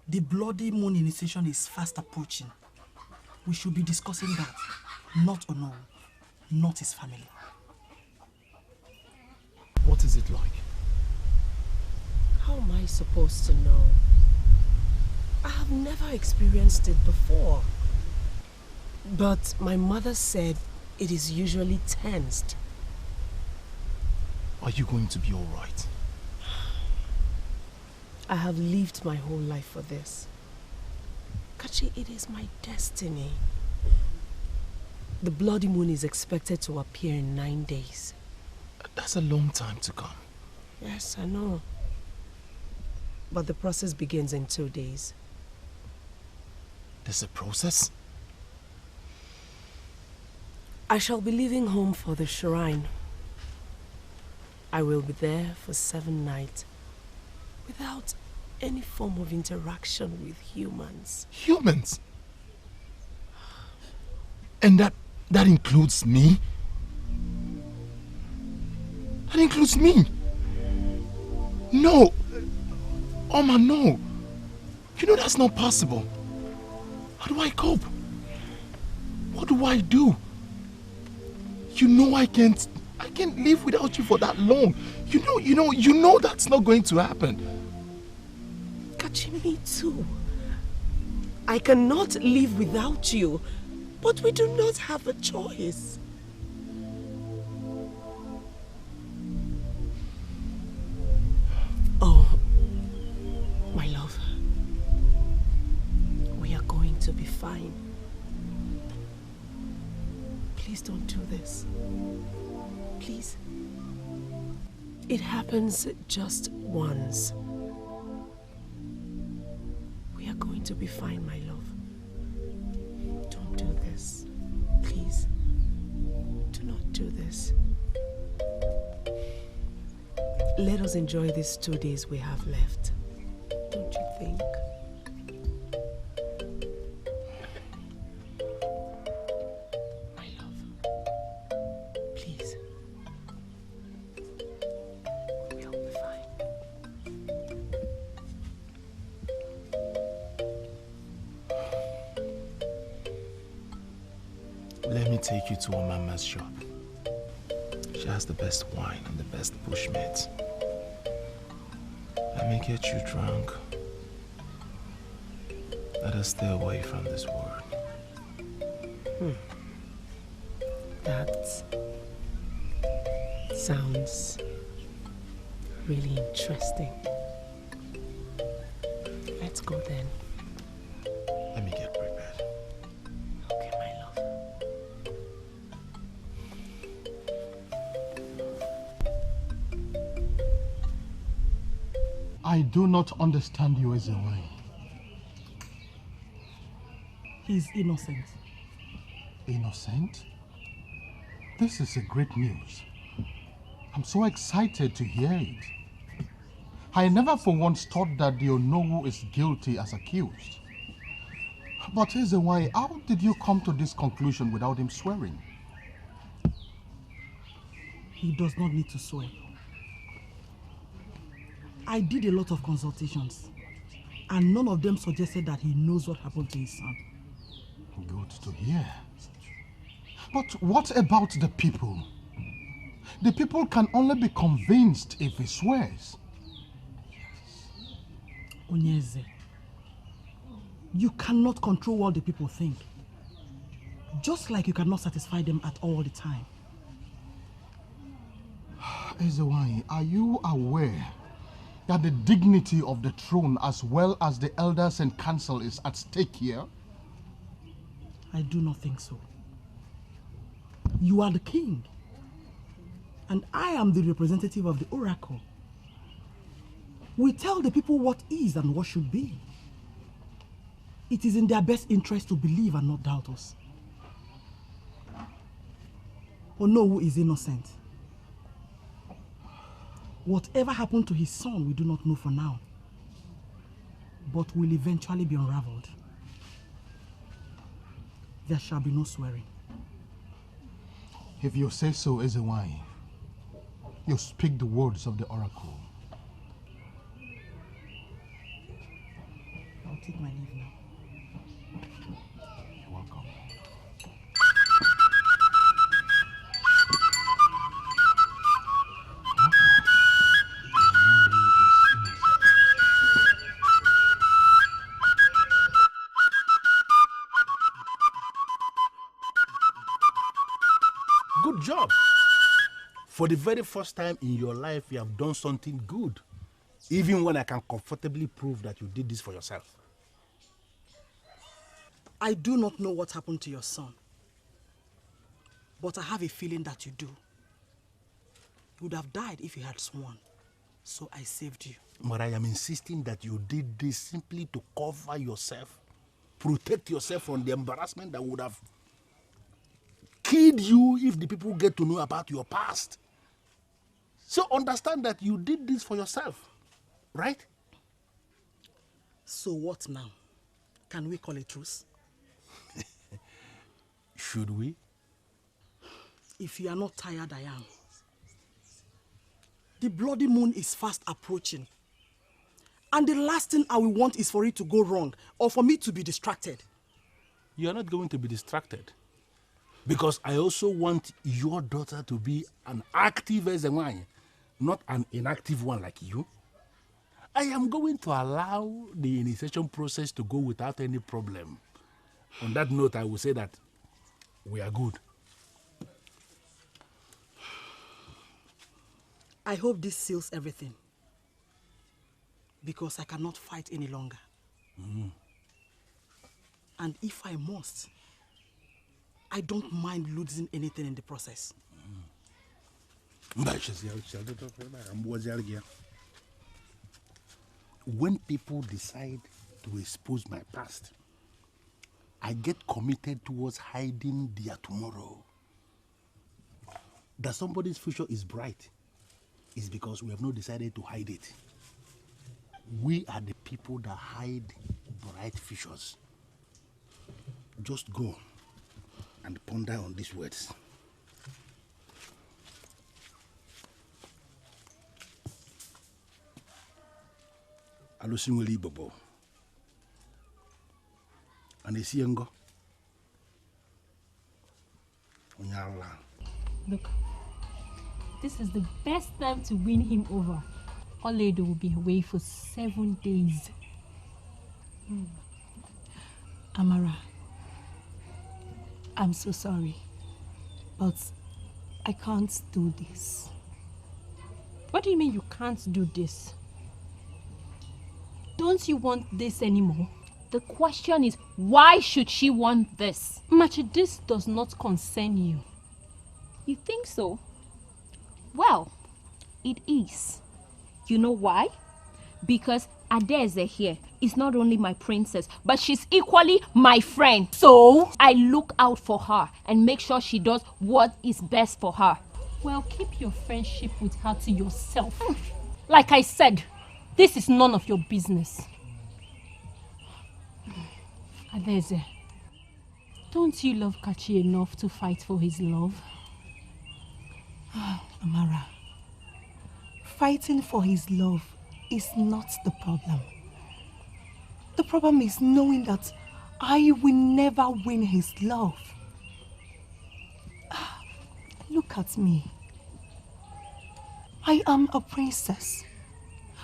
the bloody moon initiation is fast approaching. We should be discussing that, not Ono, not his family. What is it like? How am I supposed to know? I have never experienced it before. But my mother said it is usually tensed. Are you going to be all right? I have lived my whole life for this. Kachi, it is my destiny. The bloody moon is expected to appear in 9 days. That's a long time to come. Yes, I know. But the process begins in 2 days. There's a process? I shall be leaving home for the shrine. I will be there for 7 nights without any form of interaction with humans. Humans? And that includes me? That includes me? No! Oma, no! You know that's not possible. How do I cope? What do I do? You know I can't live without you for that long. You know that's not going to happen. Kachi, me too. I cannot live without you, but we do not have a choice. Oh, my love, we are going to be fine. Please don't do this. Please. It happens just once. We are going to be fine, my love. Don't do this. Please. Do not do this. Let us enjoy these 2 days we have left. Don't you think? My love. Please. We'll be fine. take you to a mama's shop. She has the best wine and the best bushmeat. Let me get you drunk. Let us stay away from this world. That sounds really interesting. Let's go then. Let me get prepared. Okay, my love. I do not understand you as a wine. He's innocent. Innocent? This is a great news. I'm so excited to hear it. I never for once thought that the Onowu is guilty as accused. But Ezewai, how did you come to this conclusion without him swearing? He does not need to swear. I did a lot of consultations, and none of them suggested that he knows what happened to his son. Good to hear. But what about the people? The people can only be convinced if he swears. Onyeze, you cannot control what the people think. Just like you cannot satisfy them at all the time. Ezewai, are you aware that the dignity of the throne as well as the elders and council is at stake here? I do not think so. You are the king, and I am the representative of the oracle. We tell the people what is and what should be. It is in their best interest to believe and not doubt us. Onowu is innocent. Whatever happened to his son, we do not know for now, but will eventually be unraveled. There shall be no swearing. If you say so, Ezewai, you speak the words of the oracle. I'll take my leave now. You're welcome. Good job. For the very first time in your life, you have done something good. Even when I can comfortably prove that you did this for yourself. I do not know what happened to your son, but I have a feeling that you do. You would have died if you had sworn, so I saved you. But I am insisting that you did this simply to cover yourself, protect yourself from the embarrassment that would have killed you if the people get to know about your past. So understand that you did this for yourself, right? So what now? Can we call a truce? Should we? If you are not tired, I am. The bloody moon is fast approaching. And the last thing I will want is for it to go wrong or for me to be distracted. You are not going to be distracted. Because I also want your daughter to be an active Ezewai, not an inactive one like you. I am going to allow the initiation process to go without any problem. On that note, I will say that we are good. I hope this seals everything. Because I cannot fight any longer. And if I must, I don't mind losing anything in the process. When people decide to expose my past, I get committed towards hiding their tomorrow. That somebody's future is bright is because we have not decided to hide it. We are the people that hide bright futures. Just go and ponder on these words. Alusinweli Bobo. And Esiengo. Allah. Look, this is the best time to win him over. Oledo will be away for 7 days. Amara, I'm so sorry, but I can't do this. What do you mean you can't do this? Don't you want this anymore? The question is, why should she want this? Machi, this does not concern you. You think so? Well, it is. You know why? Because Adeze here is not only my princess, but she's equally my friend. So I look out for her and make sure she does what is best for her. Well, keep your friendship with her to yourself. Like I said, this is none of your business. Adeze, don't you love Kachi enough to fight for his love? Amara, fighting for his love is not the problem. The problem is knowing that I will never win his love. Look at me. I am a princess.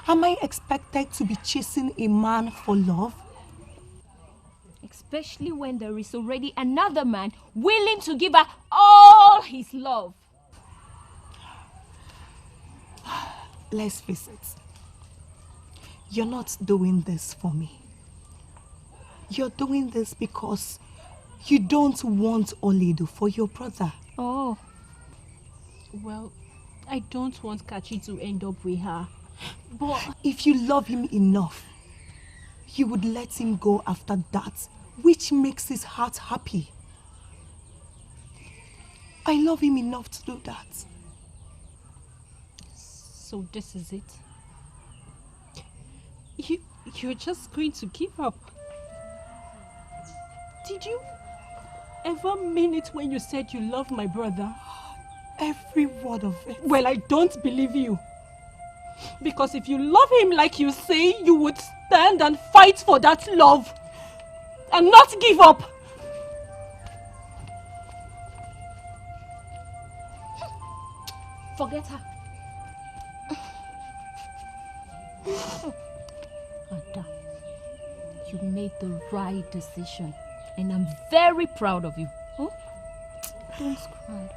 Am I expected to be chasing a man for love? Especially when there is already another man willing to give her all his love. Let's face it. You're not doing this for me. You're doing this because you don't want Oledo for your brother. Oh. Well, I don't want Kachi to end up with her. But if you love him enough, you would let him go after that, which makes his heart happy. I love him enough to do that. So this is it? You're just going to give up? Did you ever mean it when you said you love my brother? Every word of it. Well, I don't believe you. Because if you love him like you say, you would stand and fight for that love. And not give up. Forget her. Ada, you made the right decision. And I'm very proud of you. Huh? Don't cry.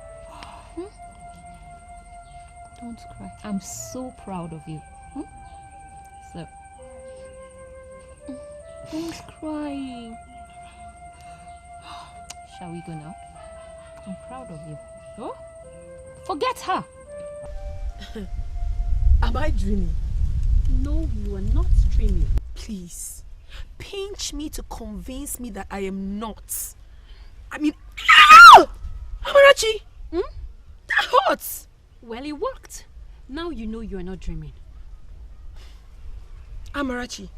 Don't cry. I'm so proud of you. So, don't cry. Shall we go now? I'm proud of you. Oh? Forget her. Am I dreaming? No, you are not dreaming. Please, pinch me to convince me that I am not. I mean, Amarachi! That hurts! Well, it worked. Now you know you are not dreaming. Amarachi,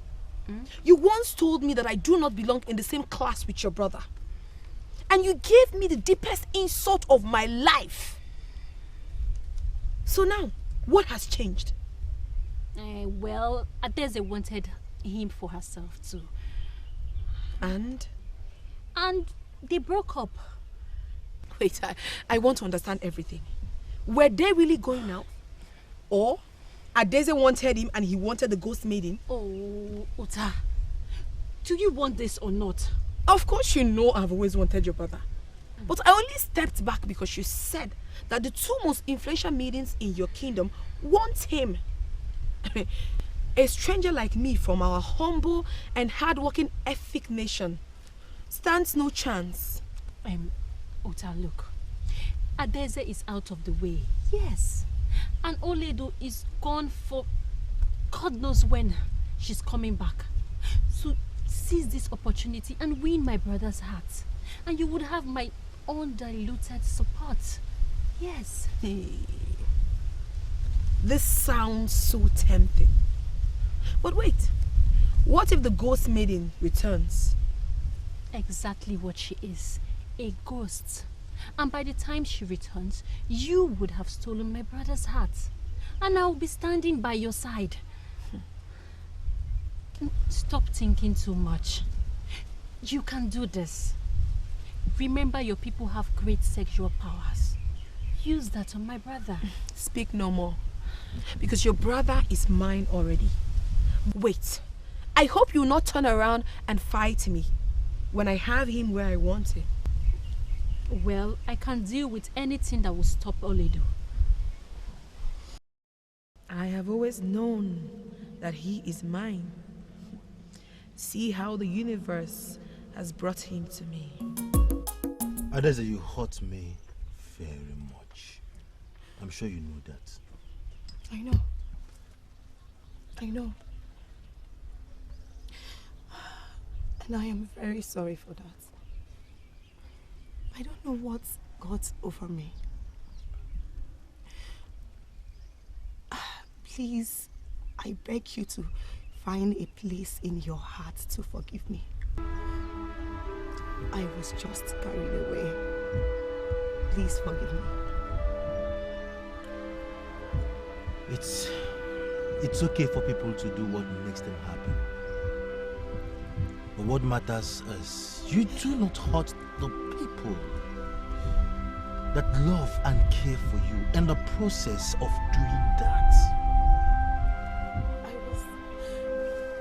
you once told me that I do not belong in the same class with your brother. And you gave me the deepest insult of my life. So now, what has changed? Well, Adeze wanted him for herself too. And? And they broke up. Wait, I want to understand everything. Were they really going out? Or Adeze wanted him and he wanted the ghost maiden? Oh, Ota. Do you want this or not? Of course you know I've always wanted your brother. But I only stepped back because you said that the two most influential maidens in your kingdom want him. A stranger like me from our humble and hard-working Efik nation stands no chance. Ota, look. Adeze is out of the way. Yes. And Oledo is gone for God knows when she's coming back. So seize this opportunity and win my brother's heart. And you would have my undiluted support. Yes. This sounds so tempting. But wait, what if the ghost maiden returns? Exactly what she is. A ghost. And by the time she returns, you would have stolen my brother's heart. And I'll be standing by your side. Stop thinking too much. You can do this. Remember, your people have great sexual powers. Use that on my brother. Speak no more. Because your brother is mine already. Wait. I hope you'll not turn around and fight me when I have him where I want him. Well, I can deal with anything that will stop Oledo. I have always known that he is mine. See how the universe has brought him to me. Adeze, you hurt me very much. I'm sure you know that. I know. I know. And I am very sorry for that. I don't know what got over me. Please, I beg you to find a place in your heart to forgive me. I was just carried away. Please forgive me. It's okay for people to do what makes them happy. But what matters is you do not hurt the people that love and care for you in the process of doing that.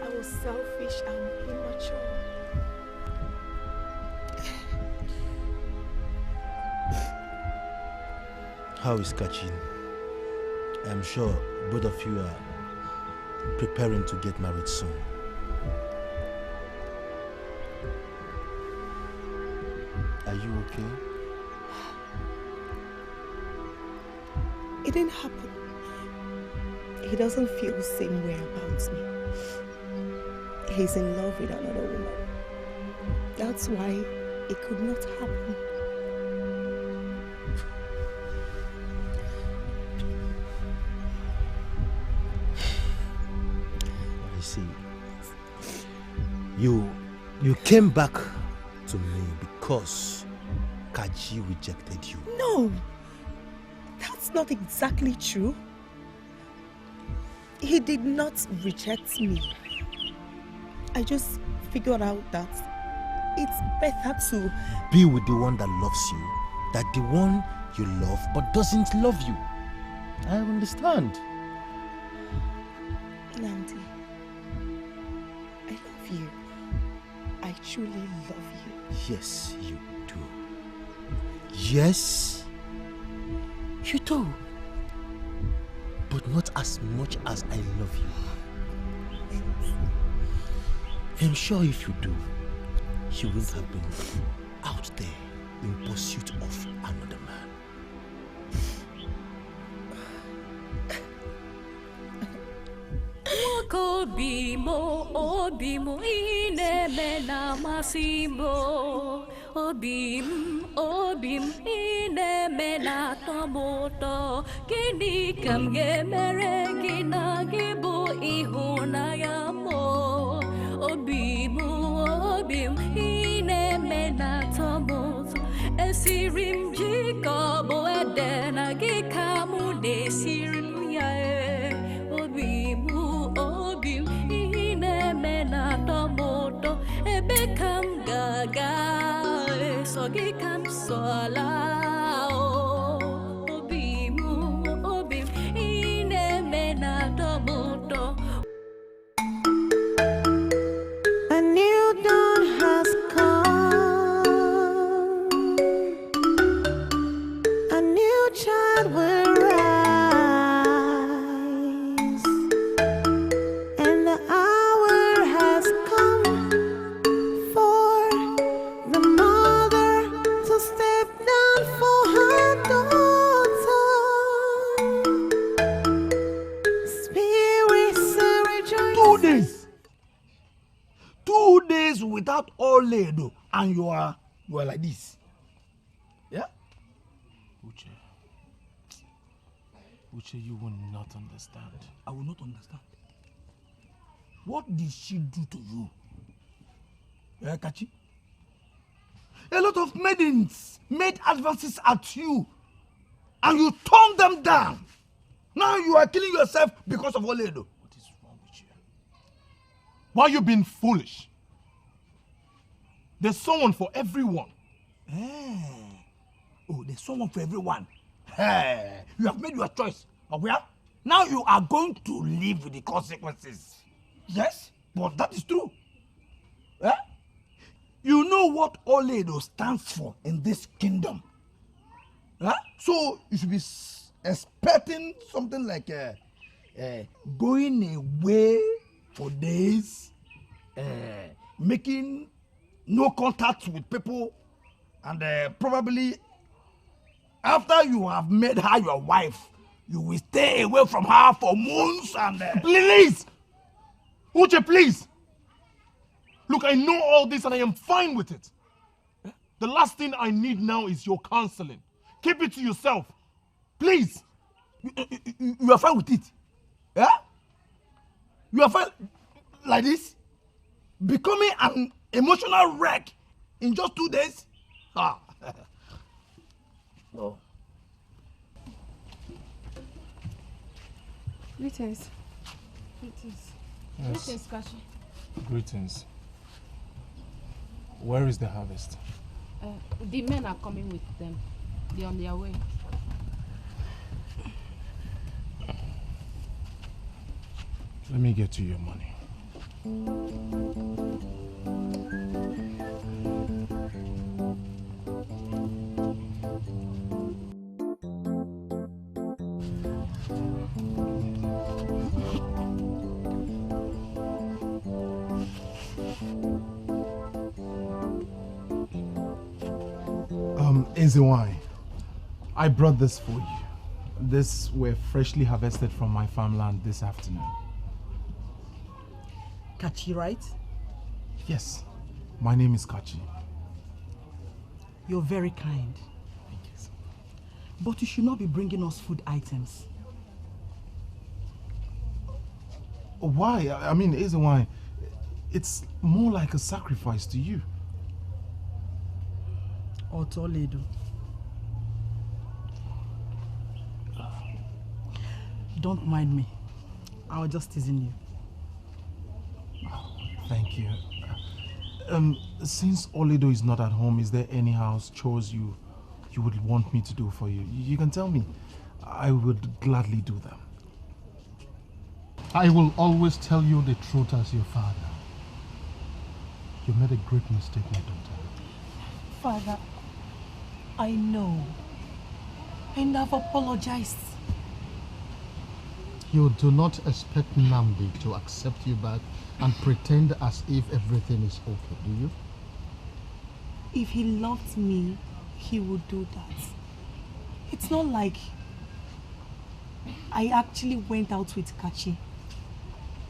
I was selfish and immature. How is Kachin? I'm sure both of you are preparing to get married soon. Are you okay? It didn't happen. He doesn't feel the same way about me. He's in love with another woman. That's why it could not happen. I see. You came back to me because Kachi rejected you. No! That's not exactly true. He did not reject me. I just figured out that it's better to be with the one that loves you than the one you love but doesn't love you. I understand. Nandi, I love you. I truly love you. Yes, you do. Yes, you do. But not as much as I love you. I'm sure if you do, you wouldn't have been out there in pursuit of another man. Obimo ine na masimbo obim ine na tomoto kini kam gemere kina gebo ihona yamo obim ine na tomoto esirim jikobo edena gikamu desirim ya obim ine tomoto ebe kam gaga sogi kam sola obim ine tomoto. A new dawn has come, a new child will rise, and the hour has come for the mother to step down for her daughter. Spirits are rejoicing. 2 days without Oledo, and you are like this. Yeah? Uche, you will not understand. I will not understand. What did she do to you? Kachi? A lot of maidens made advances at you, and you turned them down. Now you are killing yourself because of Oledo. What is wrong with you? Why are you being foolish? There's someone for everyone. Oh, there's someone for everyone. Hey, you have made your choice. Well, now you are going to live with the consequences. Yes, but that is true. Eh? You know what Oledo stands for in this kingdom. Huh? So you should be expecting something like going away for days, making no contact with people, and probably after you have made her your wife, you will stay away from her for months and... Please! Uche, please! Look, I know all this and I am fine with it. The last thing I need now is your counseling. Keep it to yourself. Please! You are fine with it? Yeah? You are fine like this? Becoming an emotional wreck in just 2 days? Ah. No. Greetings. Greetings. Yes. Greetings, Kachi. Greetings. Where is the harvest? The men are coming with them. They're on their way. Let me get you your money. Easy wine. I brought this for you. This were freshly harvested from my farmland this afternoon. Kachi, right? Yes, my name is Kachi. You're very kind. Thank you. But you should not be bringing us food items. Why? I mean, easy wine. It's more like a sacrifice to you. Or Toledo. Don't mind me. I was just teasing you. Thank you. Since Oledo is not at home, is there any house chores you would want me to do for you? You can tell me. I would gladly do them. I will always tell you the truth as your father. You made a great mistake, my daughter. Father, I know. And I've apologized. You do not expect Namdi to accept you back and pretend as if everything is okay, do you? If he loved me, he would do that. It's not like I actually went out with Kachi.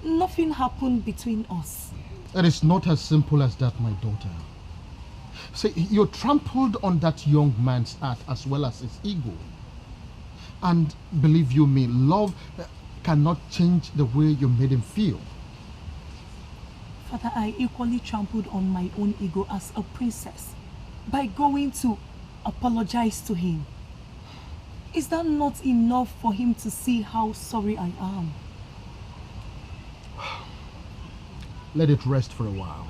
Nothing happened between us. It is not as simple as that, my daughter. See, you trampled on that young man's heart as well as his ego. And believe you me, love cannot change the way you made him feel. Father, I equally trampled on my own ego as a princess by going to apologize to him. Is that not enough for him to see how sorry I am? Let it rest for a while.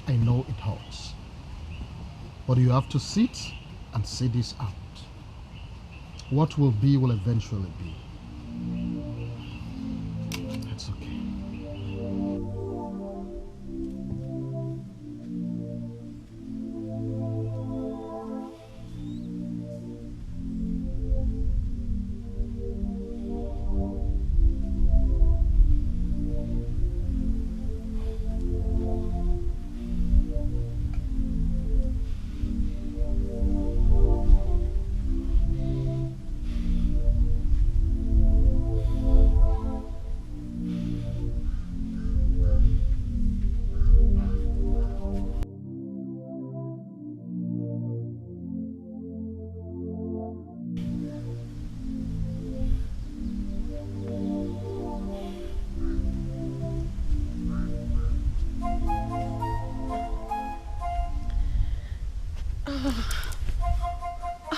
I know it hurts. But you have to sit and see this out. What will be will eventually be. It's okay.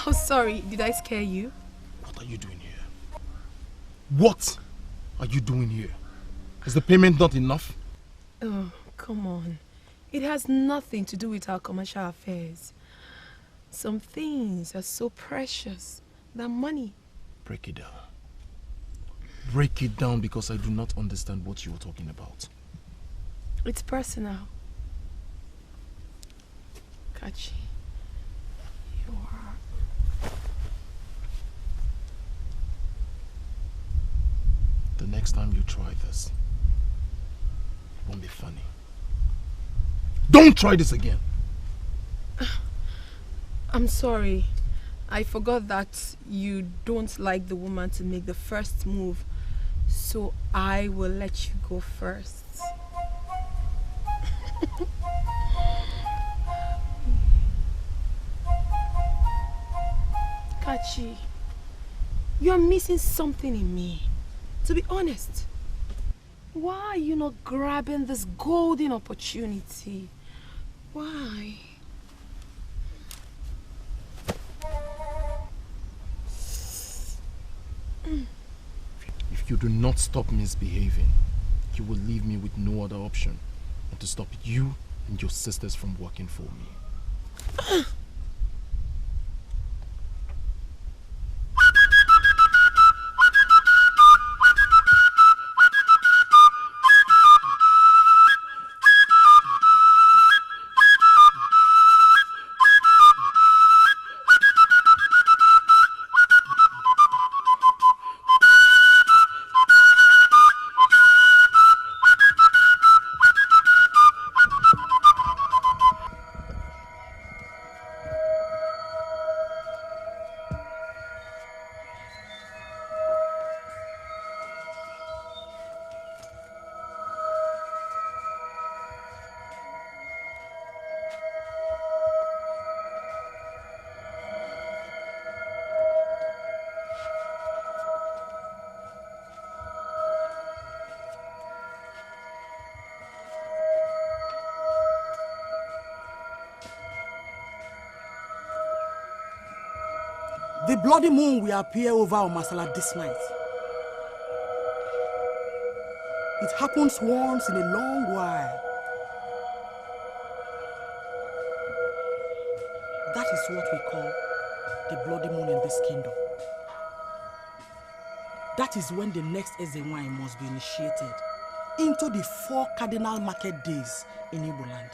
Oh, sorry. Did I scare you? What are you doing here? What are you doing here? Is the payment not enough? Oh, come on. It has nothing to do with our commercial affairs. Some things are so precious than money. Break it down. Break it down because I do not understand what you are talking about. It's personal. Kachi, you are... The next time you try this, it won't be funny. Don't try this again! I'm sorry. I forgot that you don't like the woman to make the first move, so I will let you go first. Kachi, you're missing something in me. To be honest, why are you not grabbing this golden opportunity? Why? If you do not stop misbehaving, you will leave me with no other option than to stop you and your sisters from working for me. The bloody moon will appear over Omasala this night. It happens once in a long while. That is what we call the bloody moon in this kingdom. That is when the next Ezenwai must be initiated into the 4 cardinal market days in Igbo land.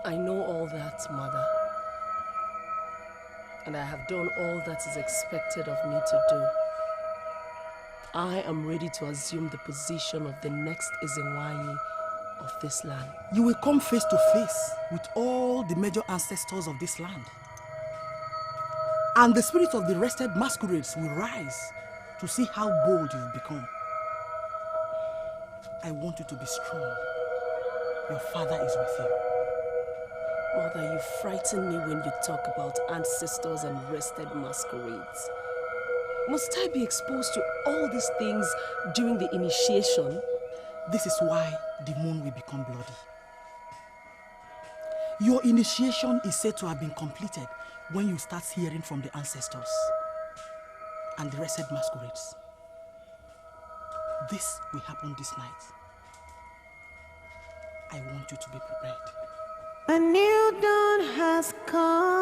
I know all that, Mother. And I have done all that is expected of me to do. I am ready to assume the position of the next Ezenwayi of this land. You will come face to face with all the major ancestors of this land. And the spirit of the rested masquerades will rise to see how bold you've become. I want you to be strong. Your father is with you. Mother, you frighten me when you talk about ancestors and rested masquerades. Must I be exposed to all these things during the initiation? This is why the moon will become bloody. Your initiation is said to have been completed when you start hearing from the ancestors and the rested masquerades. This will happen this night. I want you to be prepared. A new dawn has come.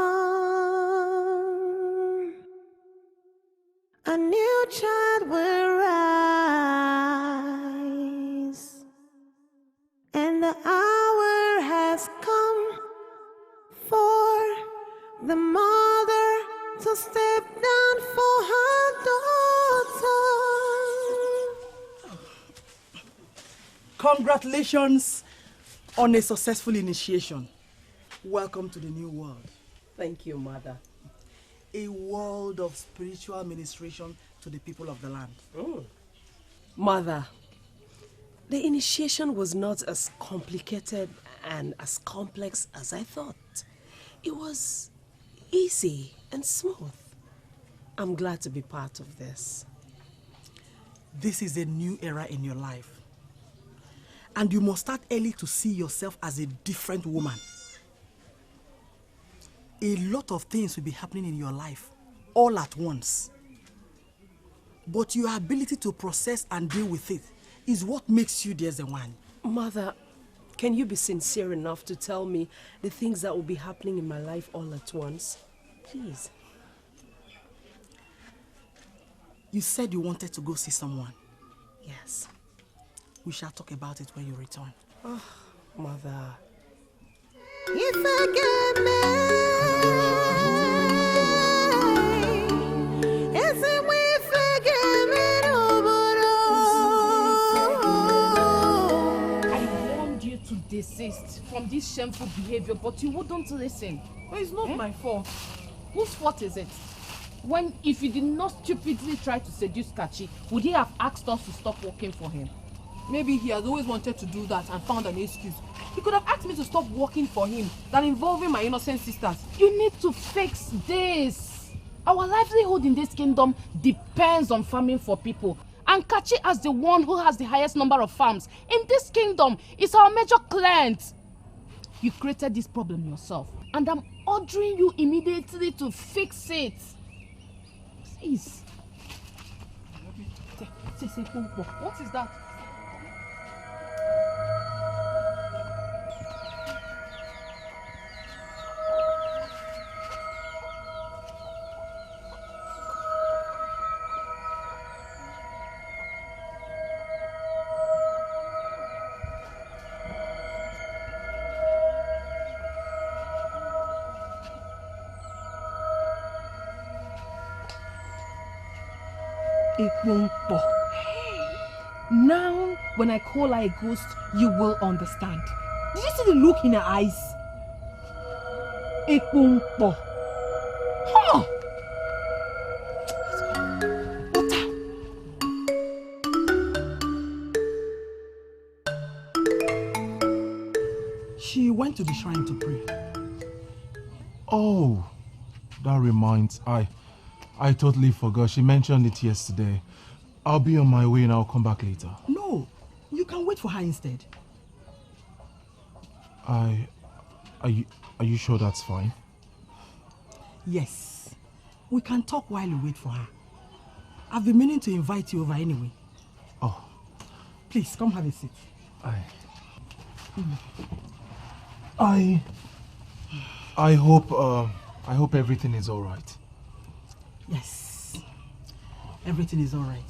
A new child will rise. And the hour has come for the mother to step down for her daughter. Congratulations on a successful initiation. Welcome to the new world. Thank you, Mother. A world of spiritual ministration to the people of the land. Mother, the initiation was not as complicated and as complex as I thought. It was easy and smooth. I'm glad to be part of this. This is a new era in your life. And you must start early to see yourself as a different woman. A lot of things will be happening in your life all at once. But your ability to process and deal with it is what makes you the one. Mother, can you be sincere enough to tell me the things that will be happening in my life all at once? Please. You said you wanted to go see someone. Yes. We shall talk about it when you return. Oh, Mother. If I get I warned you to desist from this shameful behavior, but you wouldn't listen. But it's not my fault. Whose fault is it? When, if you did not stupidly try to seduce Kachi, would he have asked us to stop working for him? Maybe he has always wanted to do that and found an excuse. He could have asked me to stop working for him than involving my innocent sisters. You need to fix this. Our livelihood in this kingdom depends on farming for people. And Kachi, as the one who has the highest number of farms in this kingdom, is our major client. You created this problem yourself, and I'm ordering you immediately to fix it. Please. What is that? Ekpompo. Now, when I call her a ghost, you will understand. Did you see the look in her eyes? Ekpompo. Huh! She went to the shrine to pray. Oh, that reminds. I totally forgot. She mentioned it yesterday. I'll be on my way and I'll come back later. No, you can wait for her instead. Are you sure that's fine? Yes. We can talk while we wait for her. I've been meaning to invite you over anyway. Oh. Please, come have a seat. I hope everything is all right. Yes. Everything is all right.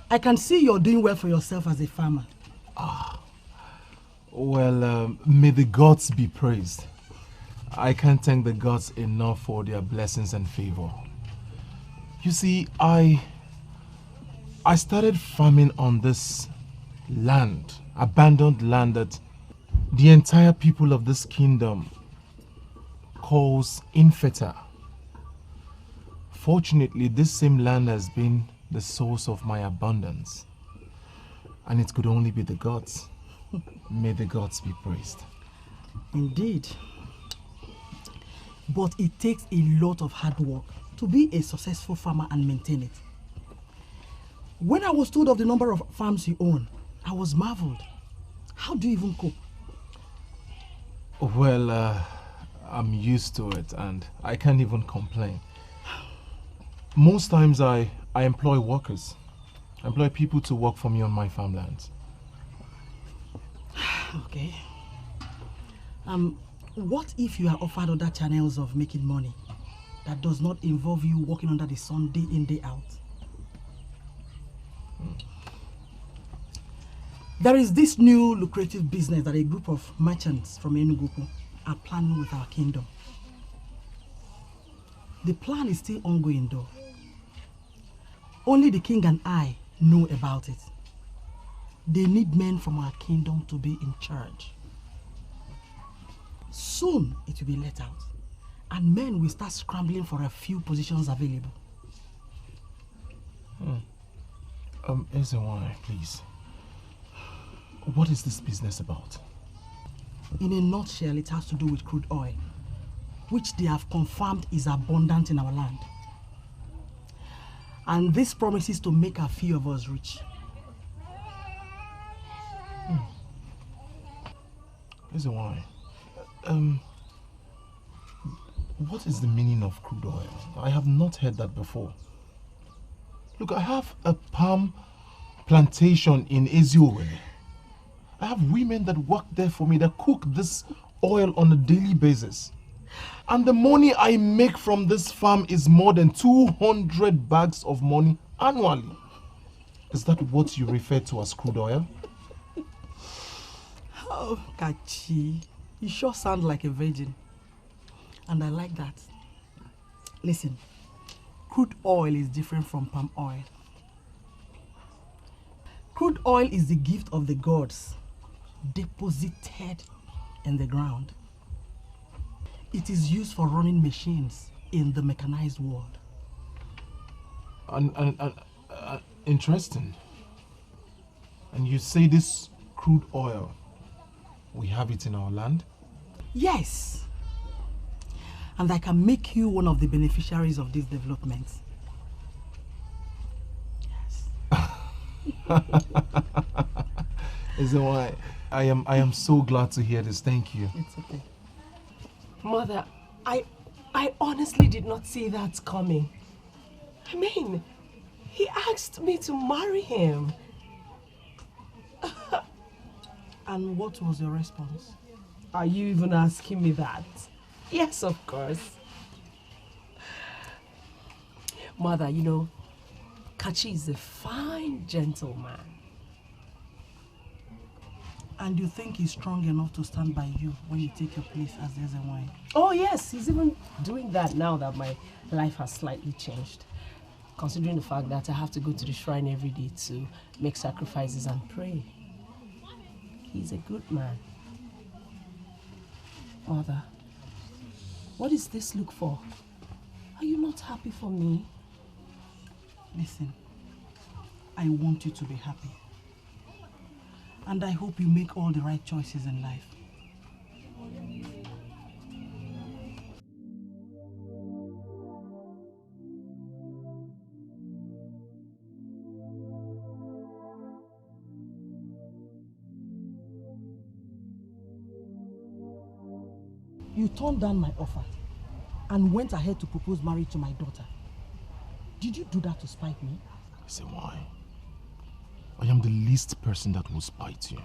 I can see you're doing well for yourself as a farmer. Well, may the gods be praised. I can't thank the gods enough for their blessings and favor. You see, I started farming on this land, abandoned land that the entire people of this kingdom calls infertile. Fortunately, this same land has been the source of my abundance. And it could only be the gods. May the gods be praised. Indeed. But it takes a lot of hard work to be a successful farmer and maintain it. When I was told of the number of farms you own, I was marveled. How do you even cope? Well, I'm used to it and I can't even complain. Most times I employ workers. I employ people to work for me on my farmlands. Okay. What if you are offered other channels of making money that does not involve you working under the sun day in, day out? There is this new lucrative business that a group of merchants from Enugu are planning with our kingdom. The plan is still ongoing though. Only the king and I know about it. They need men from our kingdom to be in charge. Soon it will be let out, and men will start scrambling for a few positions available. Ezenwai, please. What is this business about? In a nutshell, it has to do with crude oil, which they have confirmed is abundant in our land. And this promises to make a few of us rich. Ezenwai, what is the meaning of crude oil? I have not heard that before. Look, I have a palm plantation in Eziowe. I have women that work there for me that cook this oil on a daily basis. And the money I make from this farm is more than 200 bags of money annually. Is that what you refer to as crude oil? Oh, Kachi, you sure sound like a virgin. And I like that. Listen, crude oil is different from palm oil. Crude oil is the gift of the gods, deposited in the ground. It is used for running machines in the mechanized world. Interesting. And you say this crude oil, we have it in our land? Yes. And I can make you one of the beneficiaries of this development. Is that why? I am so glad to hear this. Thank you. It's okay. Mother, I honestly did not see that coming. I mean, he asked me to marry him. And what was your response? Are you even asking me that? Yes, of course. Mother, you know, Kachi is a fine gentleman. And you think he's strong enough to stand by you when you take your place as the Ezenwai? Oh yes, he's even doing that now that my life has slightly changed. Considering the fact that I have to go to the shrine every day to make sacrifices and pray. He's a good man. Mother, what is this look for? Are you not happy for me? Listen, I want you to be happy. And I hope you make all the right choices in life. You turned down my offer and went ahead to propose marriage to my daughter. Did you do that to spite me? Say why? I am the least person that will spite you.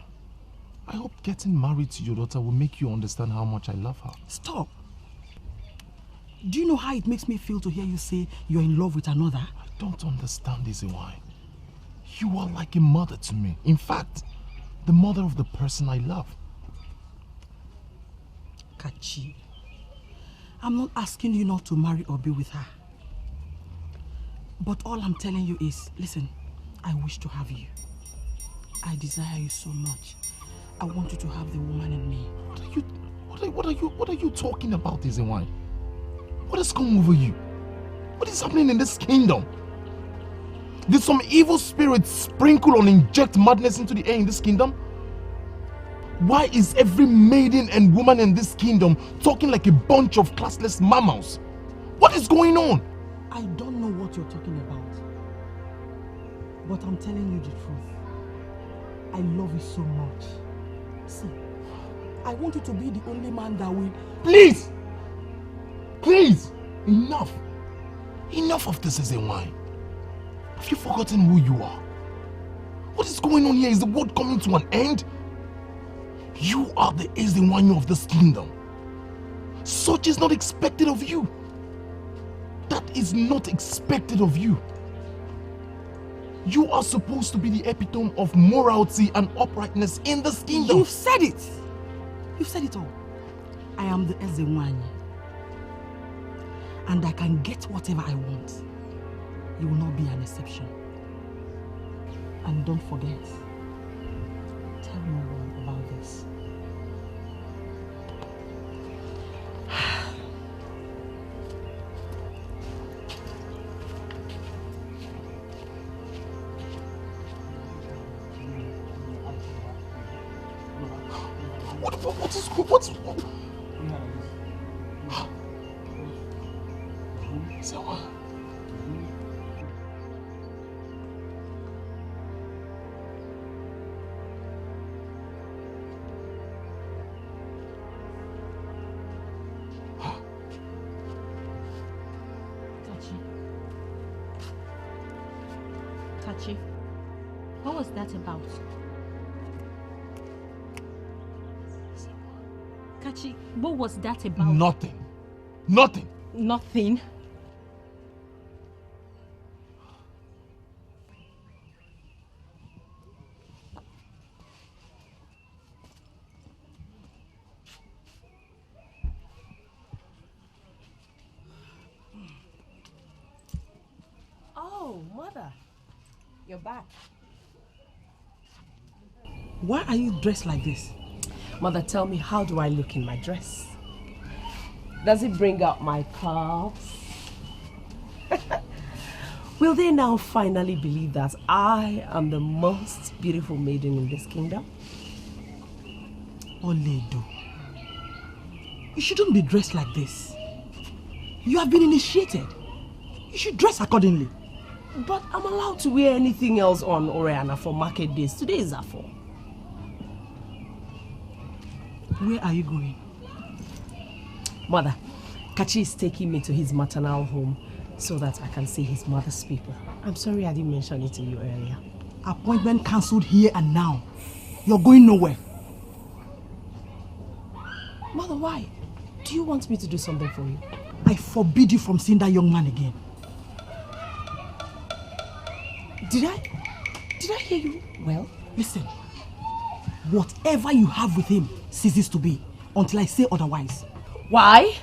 I hope getting married to your daughter will make you understand how much I love her. Stop. Do you know how it makes me feel to hear you say you're in love with another? I don't understand, Izzy, why. You are like a mother to me. In fact, the mother of the person I love. Kachi, I'm not asking you not to marry or be with her. But all I'm telling you is, listen, I wish to have you. I desire you so much. I want you to have the woman in me. What are you talking about, Izzy? Why? What has come over you? What is happening in this kingdom? Did some evil spirit sprinkle or inject madness into the air in this kingdom? Why is every maiden and woman in this kingdom talking like a bunch of classless mammals? What is going on? I don't know what you're talking about. But I'm telling you the truth. I love you so much. See, I want you to be the only man that will... Please! Please! Enough! Enough of this, Izzy. Why? Have you forgotten who you are? What is going on here? Is the world coming to an end? You are the Ezenwanyu of this kingdom. Such is not expected of you. That is not expected of you. You are supposed to be the epitome of morality and uprightness in this kingdom. You've said it. You've said it all. I am the Ezenwanyu. And I can get whatever I want. You will not be an exception. And don't forget, tell no one about this. What's Sewa. Kachi, what was that about? Kachi, what was that about? Nothing. Nothing. Nothing? Oh, mother. You're back. Why are you dressed like this? Mother, tell me, how do I look in my dress? Does it bring out my curves? Will they now finally believe that I am the most beautiful maiden in this kingdom? Oledo, you shouldn't be dressed like this. You have been initiated. You should dress accordingly. But I'm allowed to wear anything else on Oriana for market days. Today is Afo. Where are you going? Mother, Kachi is taking me to his maternal home so that I can see his mother's people. I'm sorry I didn't mention it to you earlier. Appointment cancelled here and now. You're going nowhere. Mother, why? Do you want me to do something for you? I forbid you from seeing that young man again. Did I hear you well? Listen, whatever you have with him ceases to be until I say otherwise. Why?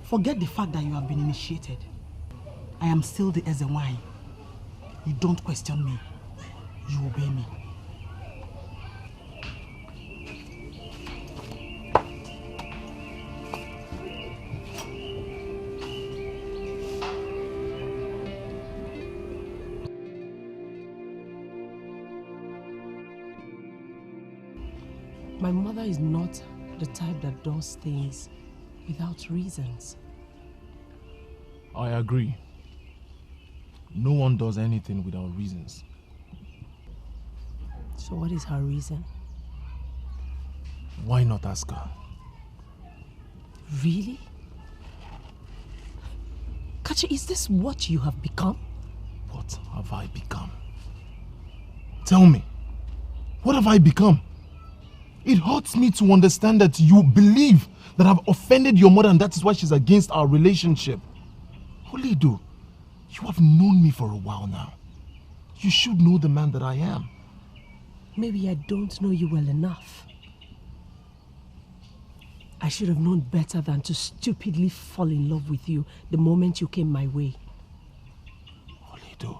Forget the fact that you have been initiated. I am still the Ezenwai. You don't question me. You obey me. My mother is not the type that does things without reasons. I agree. No one does anything without reasons. So what is her reason? Why not ask her? Really? Kachi, is this what you have become? What have I become? Tell me, what have I become? It hurts me to understand that you believe that I've offended your mother and that is why she's against our relationship. Oledo, you have known me for a while now. You should know the man that I am. Maybe I don't know you well enough. I should have known better than to stupidly fall in love with you the moment you came my way. Oledo.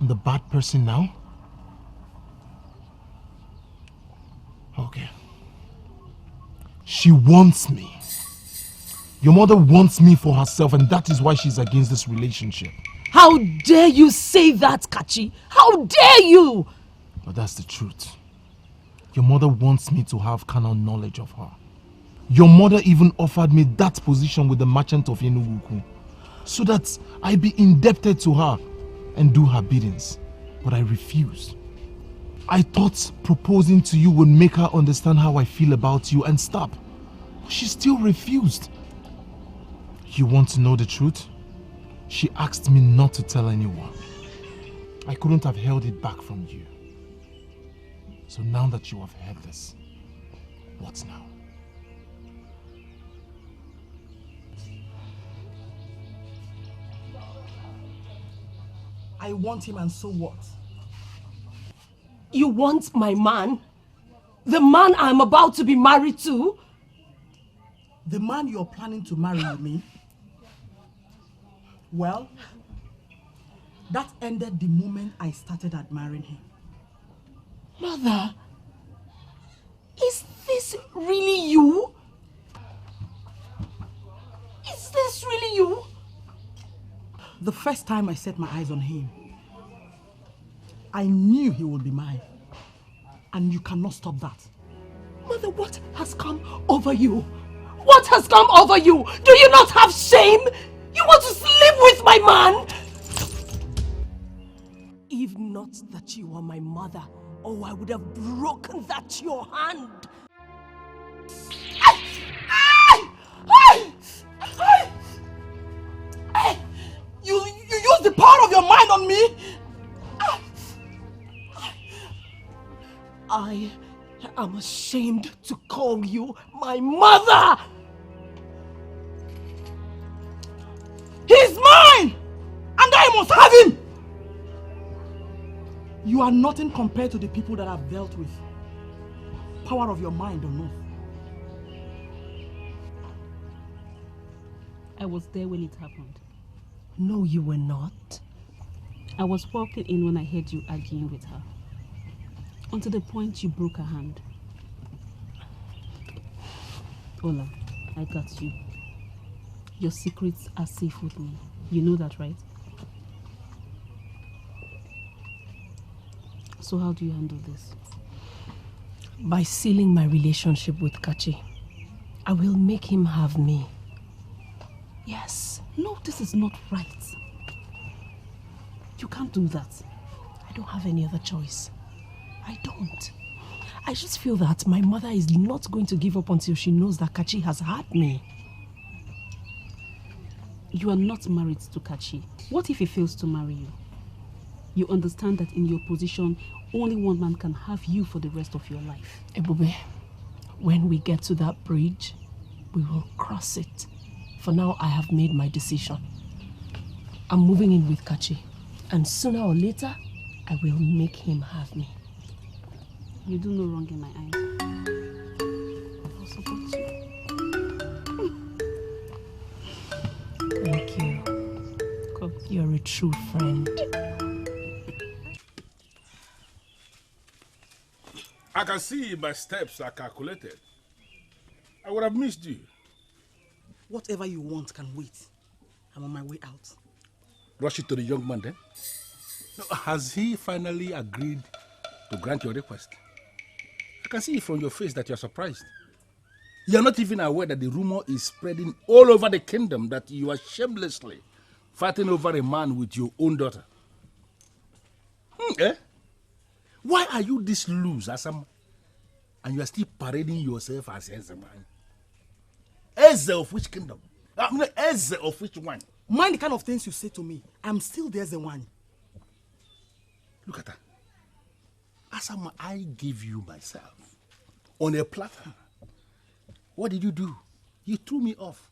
I'm the bad person now? Okay. She wants me. Your mother wants me for herself, and that is why she's against this relationship. How dare you say that, Kachi? How dare you? But that's the truth. Your mother wants me to have carnal knowledge of her. Your mother even offered me that position with the merchant of Enugu, so that I be indebted to her and do her biddings. But I refused. I thought proposing to you would make her understand how I feel about you and stop. She still refused. You want to know the truth? She asked me not to tell anyone. I couldn't have held it back from you. So now that you have heard this, what now? I want him, and so what? You want my man? The man I'm about to be married to? The man you're planning to marry, you mean? Well, that ended the moment I started admiring him. Mother, is this really you? Is this really you? The first time I set my eyes on him, I knew he would be mine. And you cannot stop that. Mother, what has come over you? What has come over you? Do you not have shame? You want to sleep with my man? If not that you are my mother, oh, I would have broken that your hand. You use the power of your mind on me? I am ashamed to call you my mother! He's mine! And I must have him! You are nothing compared to the people that I've dealt with. Power of your mind or not. I was there when it happened. No, you were not. I was walking in when I heard you arguing with her. Until the point you broke her hand. Ola, I got you. Your secrets are safe with me. You know that, right? So how do you handle this? By sealing my relationship with Kachi. I will make him have me. Yes. No, this is not right. You can't do that. I don't have any other choice. I don't. I just feel that my mother is not going to give up until she knows that Kachi has had me. You are not married to Kachi. What if he fails to marry you? You understand that in your position, only one man can have you for the rest of your life. Ebube, when we get to that bridge, we will cross it. For now, I have made my decision. I'm moving in with Kachi. And sooner or later, I will make him have me. You do no wrong in my eyes. I'll support you. Thank you. Cool. You're a true friend. I can see my steps are calculated. I would have missed you. Whatever you want can wait. I'm on my way out. Rush it to the young man then. No, has he finally agreed to grant your request? I can see from your face that you're surprised. You're not even aware that the rumor is spreading all over the kingdom that you are shamelessly fighting over a man with your own daughter. Eh? Why are you this loose, Asam? And you are still parading yourself as Eze man? Eze of which kingdom? Eze of which one? Mind the kind of things you say to me. I'm still the Eze one. Look at that. Asama, I gave you myself on a platter. What did you do? You threw me off.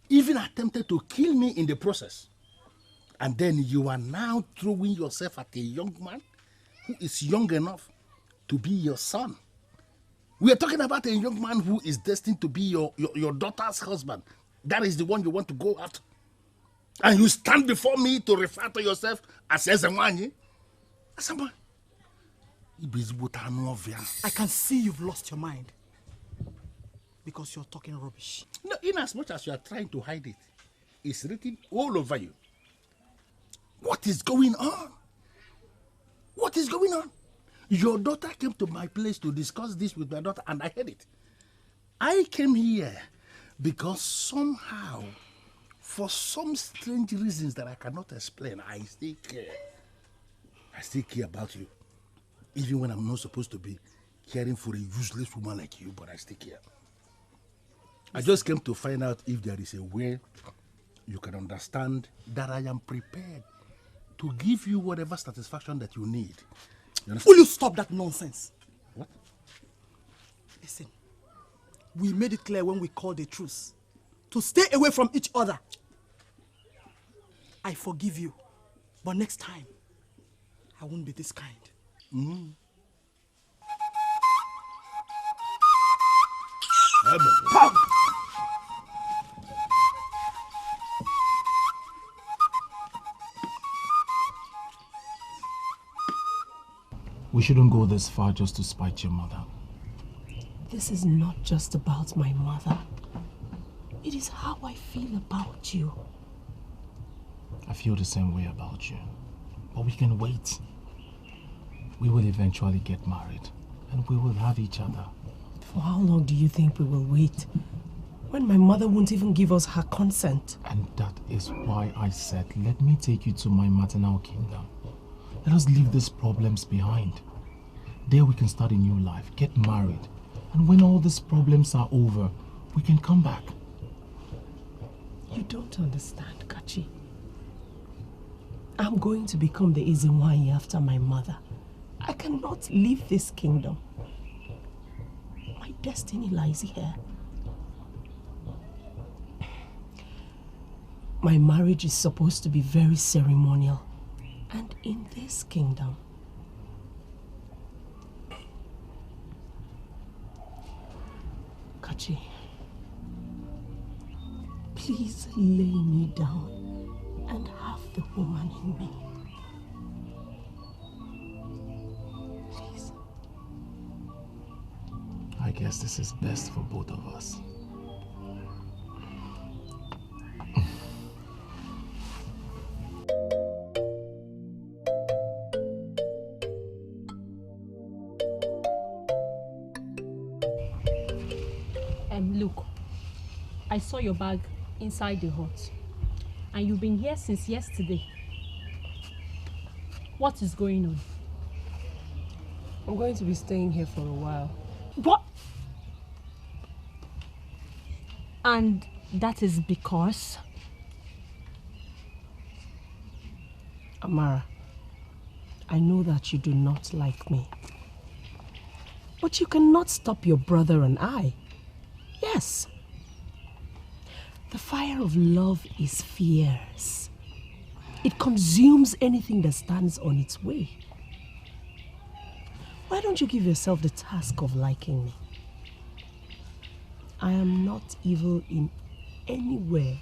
Even attempted to kill me in the process. And then you are now throwing yourself at a young man who is young enough to be your son. We are talking about a young man who is destined to be your daughter's husband. That is the one you want to go after. And you stand before me to refer to yourself as Ezewanye? Asama, I can see you've lost your mind. Because you're talking rubbish. No, in as much as you are trying to hide it, it's written all over you. What is going on? What is going on? Your daughter came to my place to discuss this with my daughter, and I heard it. I came here because somehow, for some strange reasons that I cannot explain, I still care. I still care about you. Even when I'm not supposed to be caring for a useless woman like you, but I still care. I just came to find out if there is a way you can understand that I am prepared to give you whatever satisfaction that you need. Will you stop that nonsense? What? Listen, we made it clear when we called a truce to stay away from each other. I forgive you, but next time, I won't be this kind. Mm. We shouldn't go this far just to spite your mother. This is not just about my mother. It is how I feel about you. I feel the same way about you. But we can wait. We will eventually get married. And we will have each other. For how long do you think we will wait? When my mother won't even give us her consent. And that is why I said, let me take you to my maternal kingdom. Let us leave these problems behind. There we can start a new life, get married. And when all these problems are over, we can come back. You don't understand, Kachi. I'm going to become the Ezenwanyi after my mother. I cannot leave this kingdom. destiny lies here. My marriage is supposed to be very ceremonial. And in this kingdom, Kachi, please lay me down and have the woman in me. Please. I guess this is best for both of us. Look, I saw your bag inside the hut, and you've been here since yesterday. What is going on? I'm going to be staying here for a while. What? And that is because? Amara, I know that you do not like me. But you cannot stop your brother and I. Yes. The fire of love is fierce. It consumes anything that stands on its way. Why don't you give yourself the task of liking me? I am not evil in any way.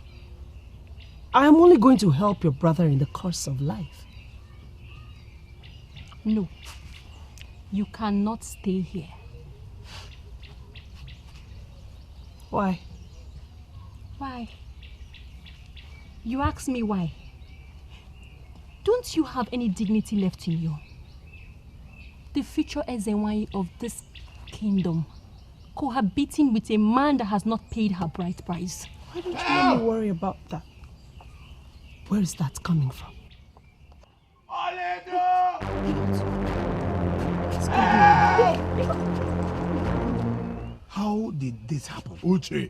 I am only going to help your brother in the course of life. No, you cannot stay here. Why? Why? You ask me why. Don't you have any dignity left in you? The future Ezenwai of this kingdom, cohabiting with a man that has not paid her bride price. Why don't you let me worry about that? Where is that coming from? How did this happen? Uche,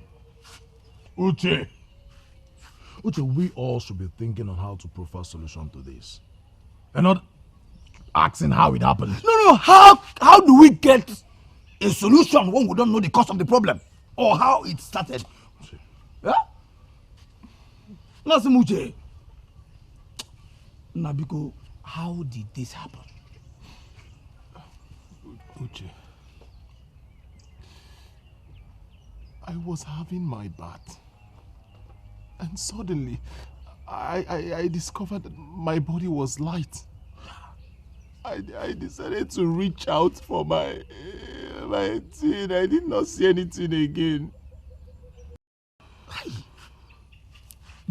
we all should be thinking on how to provide solution to this. And not asking how it happened. No, how do we get a solution when we don't know the cause of the problem? Or how it started? Yeah? Nasimuche. Nabiko, how did this happen? Uche, I was having my bath, and suddenly I discovered that my body was light. I decided to reach out for my thing. I did not see anything again.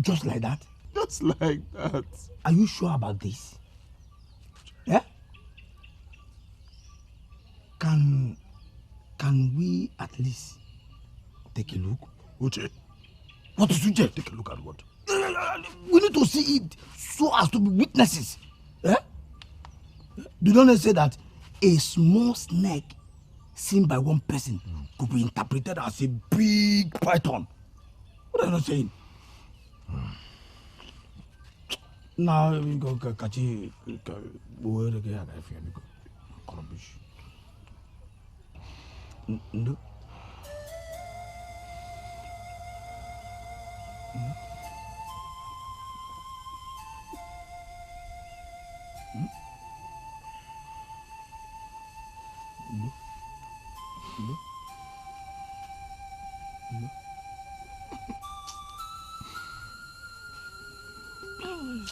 Just like that? Just like that. Are you sure about this? Yeah? Can we at least take a look? Uche. What is Uche? Take a look at what? We need to see it so as to be witnesses. Eh? Do not say that a small snake seen by one person could be interpreted as a big python. What are you not saying? Now we go catch it. No.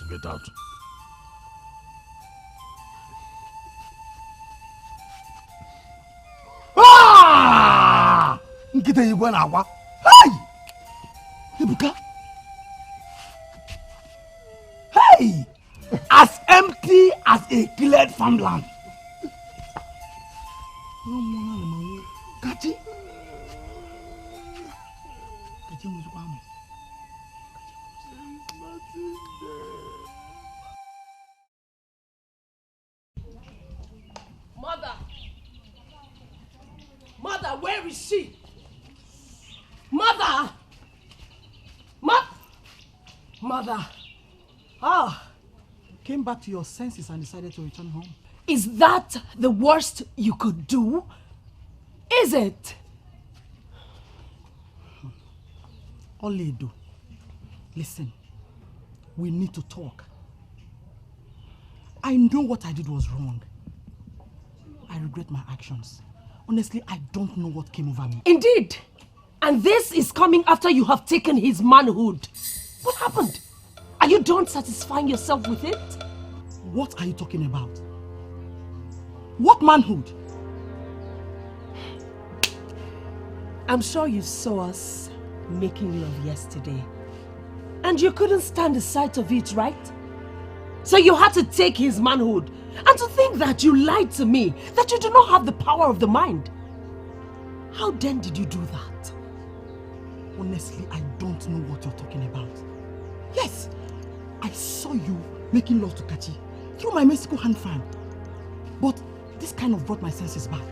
Get out. Ah! Nkita igwe na agwa. Hey! Ebuka. Hey! As empty as a cleared farmland. Kachi. Kachi muzukwamu. Mother, where is she? Mother! Mother! Ah! Came back to your senses and decided to return home. Is that the worst you could do? Is it? Oledo, listen. We need to talk. I know what I did was wrong. I regret my actions. Honestly, I don't know what came over me. Indeed. And this is coming after you have taken his manhood. What happened? Are you done satisfying yourself with it? What are you talking about? What manhood? I'm sure you saw us making love yesterday. And you couldn't stand the sight of it, right? So you had to take his manhood. And to think that you lied to me, that you do not have the power of the mind. How then did you do that? Honestly, I don't know what you're talking about. Yes, I saw you making love to Kachi through my Mexico hand fan. But this kind of brought my senses back.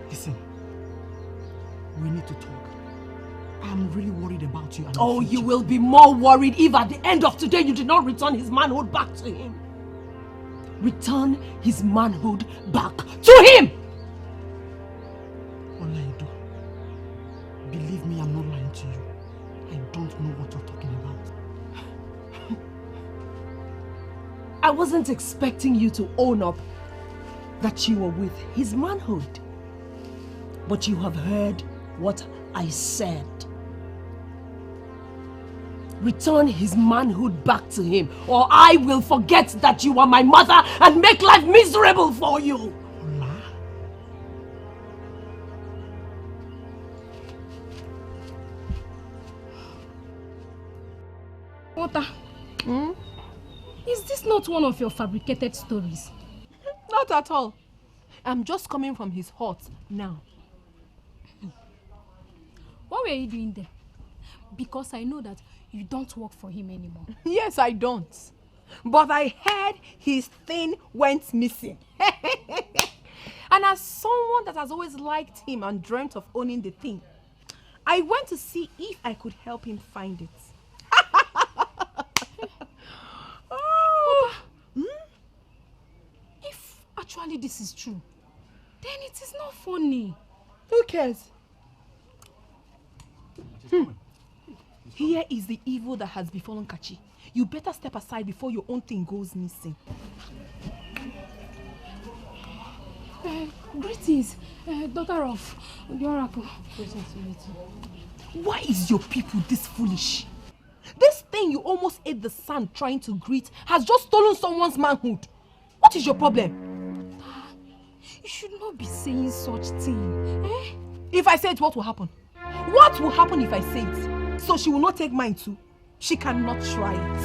Listen, we need to talk. I am really worried about you. And oh, you will be more worried if at the end of today you did not return his manhood back to him. Return his manhood back to him! Olaido, believe me, I'm not lying to you. I don't know what you're talking about. I wasn't expecting you to own up that you were with his manhood. But you have heard what I said. Return his manhood back to him, or I will forget that you are my mother and make life miserable for you. Ola? Ota, is this not one of your fabricated stories? Not at all. I'm just coming from his hut now. What were you doing there? Because I know that you don't work for him anymore. Yes, I don't. But I heard his thing went missing. And as someone that has always liked him and dreamt of owning the thing, I went to see if I could help him find it. Oh. If actually this is true, then it is not funny. Who cares? Here is the evil that has befallen Kachi. You better step aside before your own thing goes missing. Greetings, daughter of the Oracle. Greetings to you too. Why is your people this foolish? This thing you almost ate the sand trying to greet has just stolen someone's manhood. What is your problem? You should not be saying such thing. Eh? If I say it, what will happen? What will happen if I say it? So she will not take mine too. She cannot try it.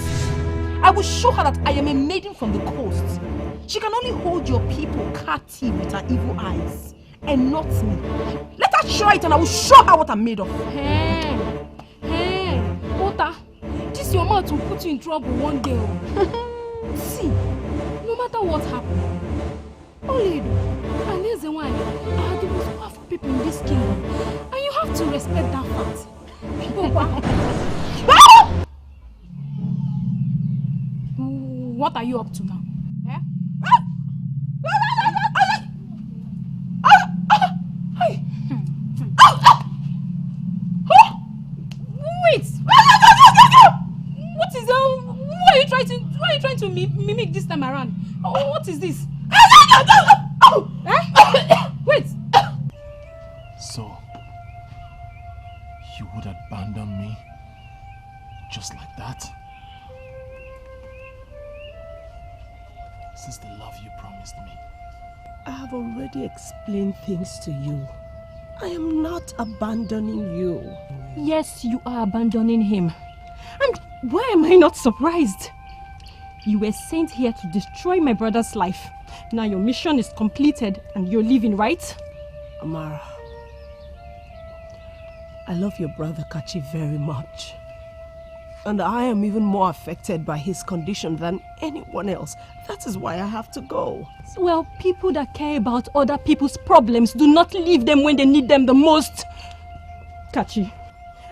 I will show her that I am a maiden from the coast. She can only hold your people captive with her evil eyes, and not me. Let her try it and I will show her what I'm made of. Hey, Ota, this your mouth will put you in trouble one day. See, no matter what happens, Oledo and Ezewai are the most powerful people in this kingdom, and you have to respect that fact. What are you up to now? Eh? Wait! What is why are you trying to mimic this time around? What is this? Wait! So, you would abandon me just like that? This is the love you promised me. I have already explained things to you. I am not abandoning you. Yes, you are abandoning him. And why am I not surprised? You were sent here to destroy my brother's life. Now your mission is completed and you're leaving, right? Amara, I love your brother Kachi very much. And I am even more affected by his condition than anyone else. That is why I have to go. Well, people that care about other people's problems do not leave them when they need them the most. Kachi,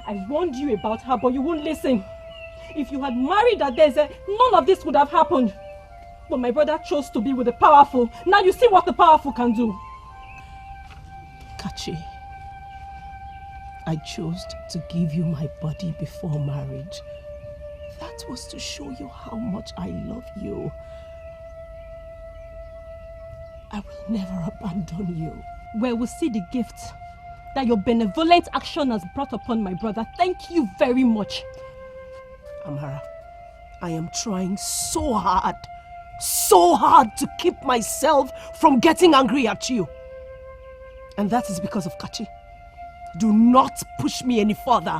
I warned you about her, but you won't listen. If you had married Adeze, none of this would have happened. But my brother chose to be with the powerful. Now you see what the powerful can do. Kachi, I chose to give you my body before marriage. That was to show you how much I love you. I will never abandon you. Where we see the gift that your benevolent action has brought upon my brother. Thank you very much. Amara, I am trying so hard to keep myself from getting angry at you. And that is because of Kachi. Do not push me any further,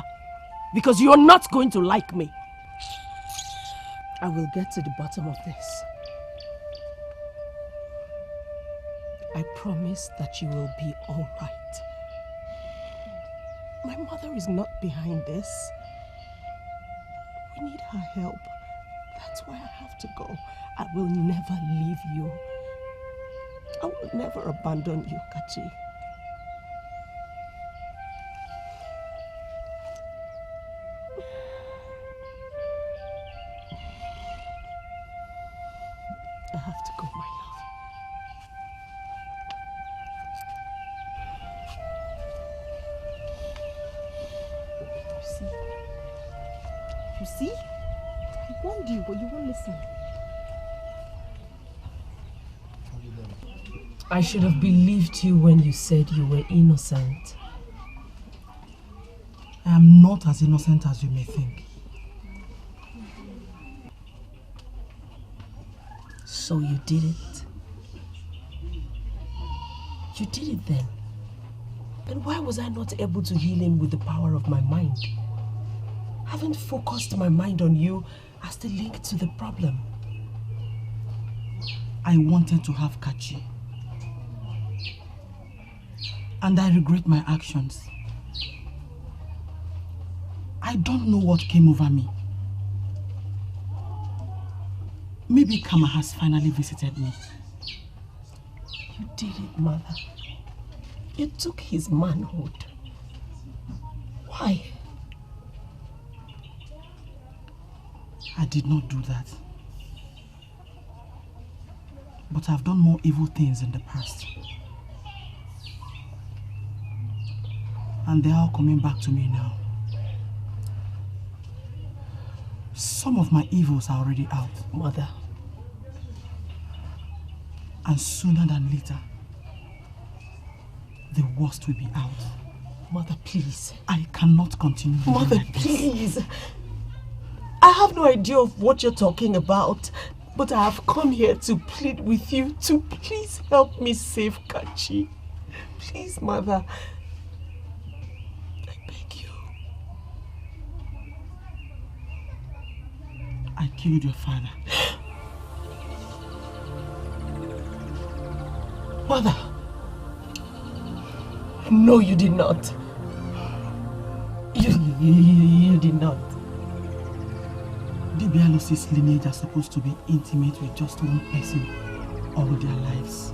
because you're not going to like me. I will get to the bottom of this. I promise that you will be all right. My mother is not behind this. We need her help. That's why I have to go. I will never leave you. I will never abandon you, Kachi. I have to go, my love. You see? I warned you, but you won't listen. I should have believed you when you said you were innocent. I am not as innocent as you may think. So you did it. You did it then. And why was I not able to heal him with the power of my mind? Haven't focused my mind on you as the link to the problem. I wanted to have Kachi. And I regret my actions. I don't know what came over me. Maybe Kama has finally visited me. You did it, Mother. You took his manhood. Why? I did not do that. But I've done more evil things in the past. And they are all coming back to me now. Some of my evils are already out. Mother. And sooner than later, the worst will be out. Mother, please. I cannot continue. Mother, like please. I have no idea of what you're talking about, but I have come here to plead with you to please help me save Kachi. Please, Mother. I beg you. I killed your father. Mother. No, you did not. You did not. The Bialosi's lineage are supposed to be intimate with just one person all their lives.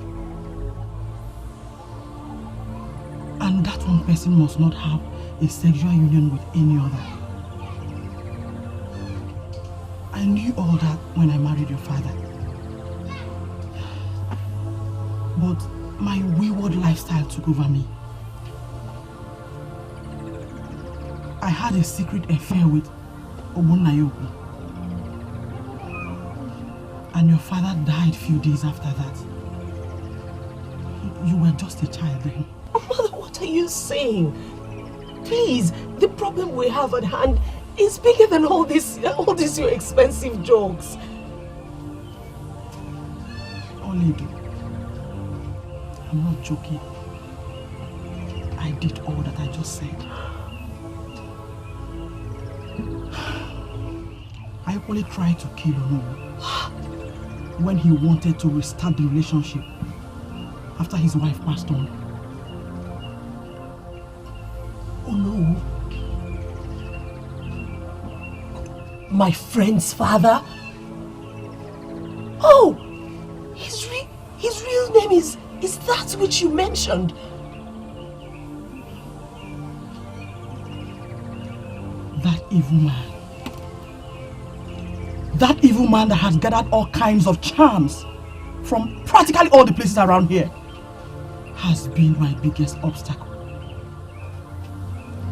And that one person must not have a sexual union with any other. I knew all that when I married your father. But my wayward lifestyle took over me. I had a secret affair with Omonayoku. And your father died a few days after that. You were just a child then. Mother, what are you saying? Please, the problem we have at hand is bigger than all these your expensive jokes. Oledo, I'm not joking. I did all that I just said. I only tried to kill Onowu when he wanted to restart the relationship after his wife passed on. Onowu? My friend's father? Oh! His real name is that which you mentioned. That evil man. That evil man that has gathered all kinds of charms from practically all the places around here has been my biggest obstacle.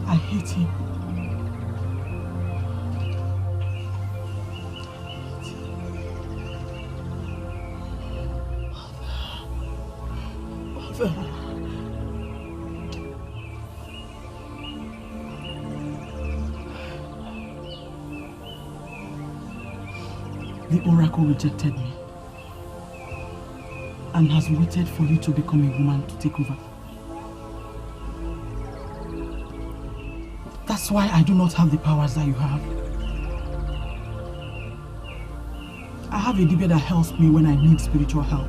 I hate him. Mother. The oracle rejected me and has waited for you to become a woman to take over. That's why I do not have the powers that you have. I have a Dibia that helps me when I need spiritual help.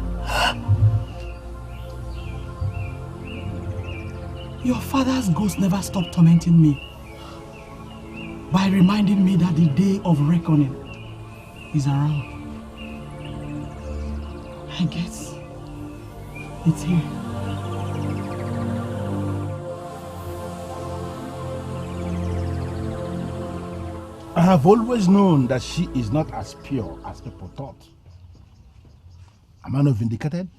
Your father's ghost never stopped tormenting me by reminding me that the day of reckoning is around. I guess it's here. I have always known that she is not as pure as people thought. Am I not vindicated?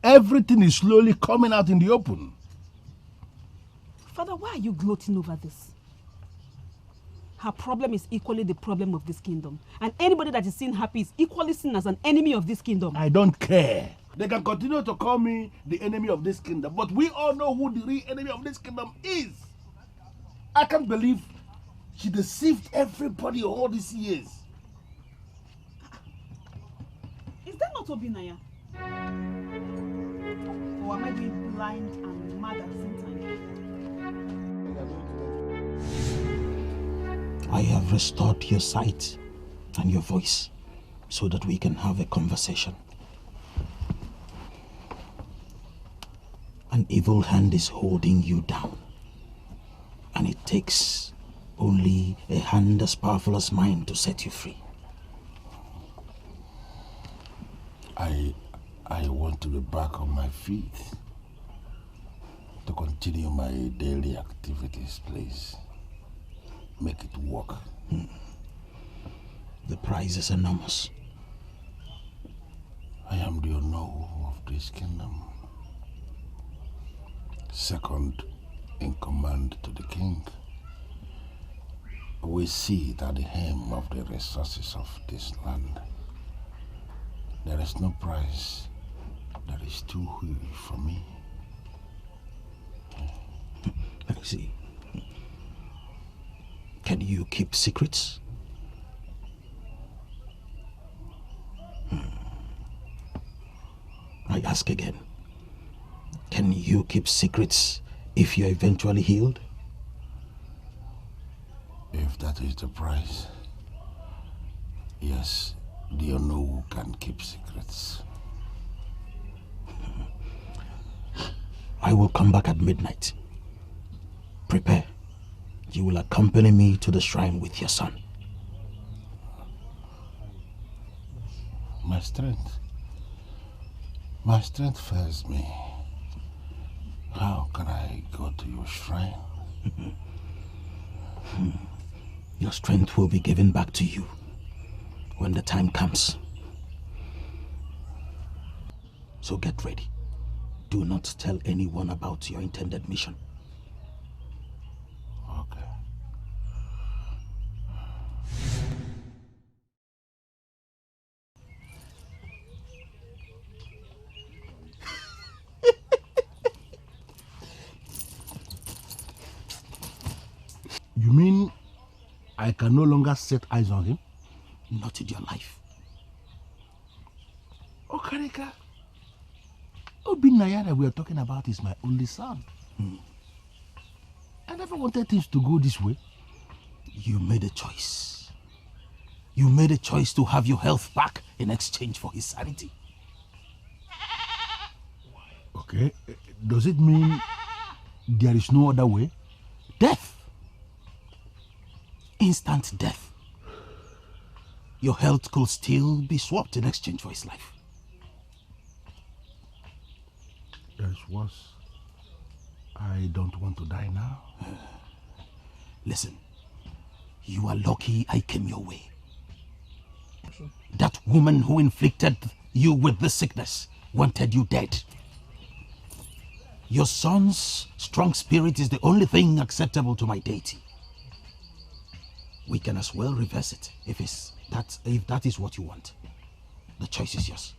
Everything is slowly coming out in the open. Father, why are you gloating over this? Her problem is equally the problem of this kingdom. And anybody that is seen happy is equally seen as an enemy of this kingdom. I don't care. They can continue to call me the enemy of this kingdom, but we all know who the real enemy of this kingdom is. I can't believe she deceived everybody all these years. Is that not Obinaya? Or am I being blind and mad at the same time? I have restored your sight and your voice so that we can have a conversation. An evil hand is holding you down, and it takes only a hand as powerful as mine to set you free. I want to be back on my feet to continue my daily activities, please. Make it work. The price is enormous. I am the Ono of this kingdom. Second in command to the king. We sit at the hem of the resources of this land. There is no price that is too huge for me. Let me see. Can you keep secrets? I ask again. Can you keep secrets if you're eventually healed? If that is the price, yes, the Ono can keep secrets. I will come back at midnight. Prepare. You will accompany me to the shrine with your son. My strength fails me. How can I go to your shrine? Your strength will be given back to you when the time comes. So get ready. Do not tell anyone about your intended mission. Okay. You mean I can no longer set eyes on him? Not in your life. Okarika, Obinaya that we are talking about is my only son. I never wanted things to go this way. You made a choice. You made a choice to have your health back in exchange for his sanity. Okay, does it mean there is no other way? Death. Instant death. Your health could still be swapped in exchange for his life. There's worse. I don't want to die now. Listen, you are lucky I came your way. That woman who inflicted you with this sickness wanted you dead. Your son's strong spirit is the only thing acceptable to my deity. We can as well reverse it if that is what you want. The choice is yours.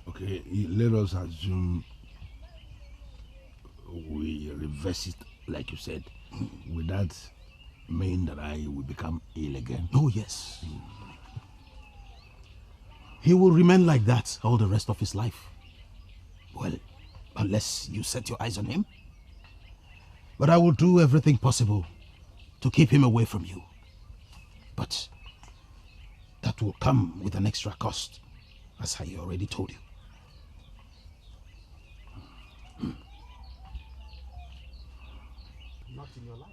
Okay, let us assume we reverse it, like you said. Would that mean that I will become ill again? Oh, yes. He will remain like that all the rest of his life. Well, unless you set your eyes on him. But I will do everything possible to keep him away from you. But that will come with an extra cost, as I already told you. Not in your life.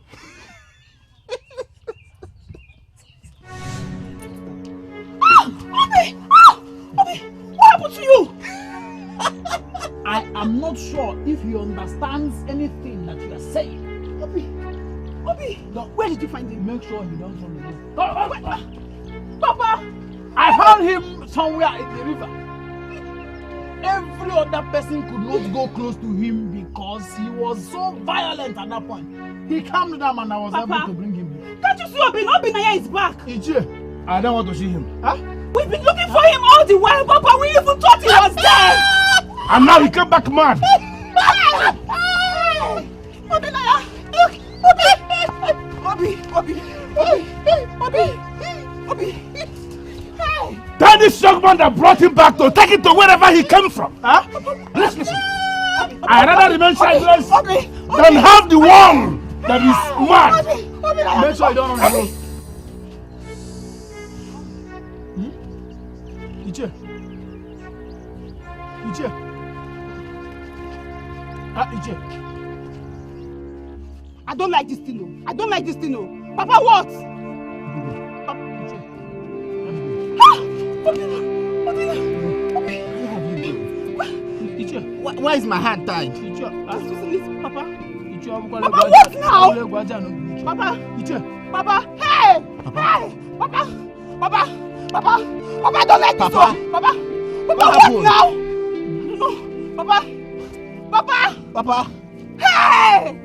Obi! What happened to you? I am not sure if he understands anything that you are saying. Obi! Where did you find him? Make sure he don't run away. Papa! I found him somewhere in the river. Every other person could not go close to him because he was so violent at that point. He calmed down and I was able to bring him here. Can't you see Obinaya is back? Ichie, I don't want to see him. Huh? We've been looking for him all the while, Papa. We even thought he was dead. And now he came back mad. Obinaya! Obi! Tell this young man that brought him back to take him to wherever he came from. Huh? Listen. I rather remain childless than have the one that is mad. Make sure you don't run away. Ichie. Ichie. I don't like this thing, I don't like this thing, Papa, what? Why is my hand tied? Papa, what now? Papa, hey! Papa, don't like this one! Papa, what now? No, Papa! Hey!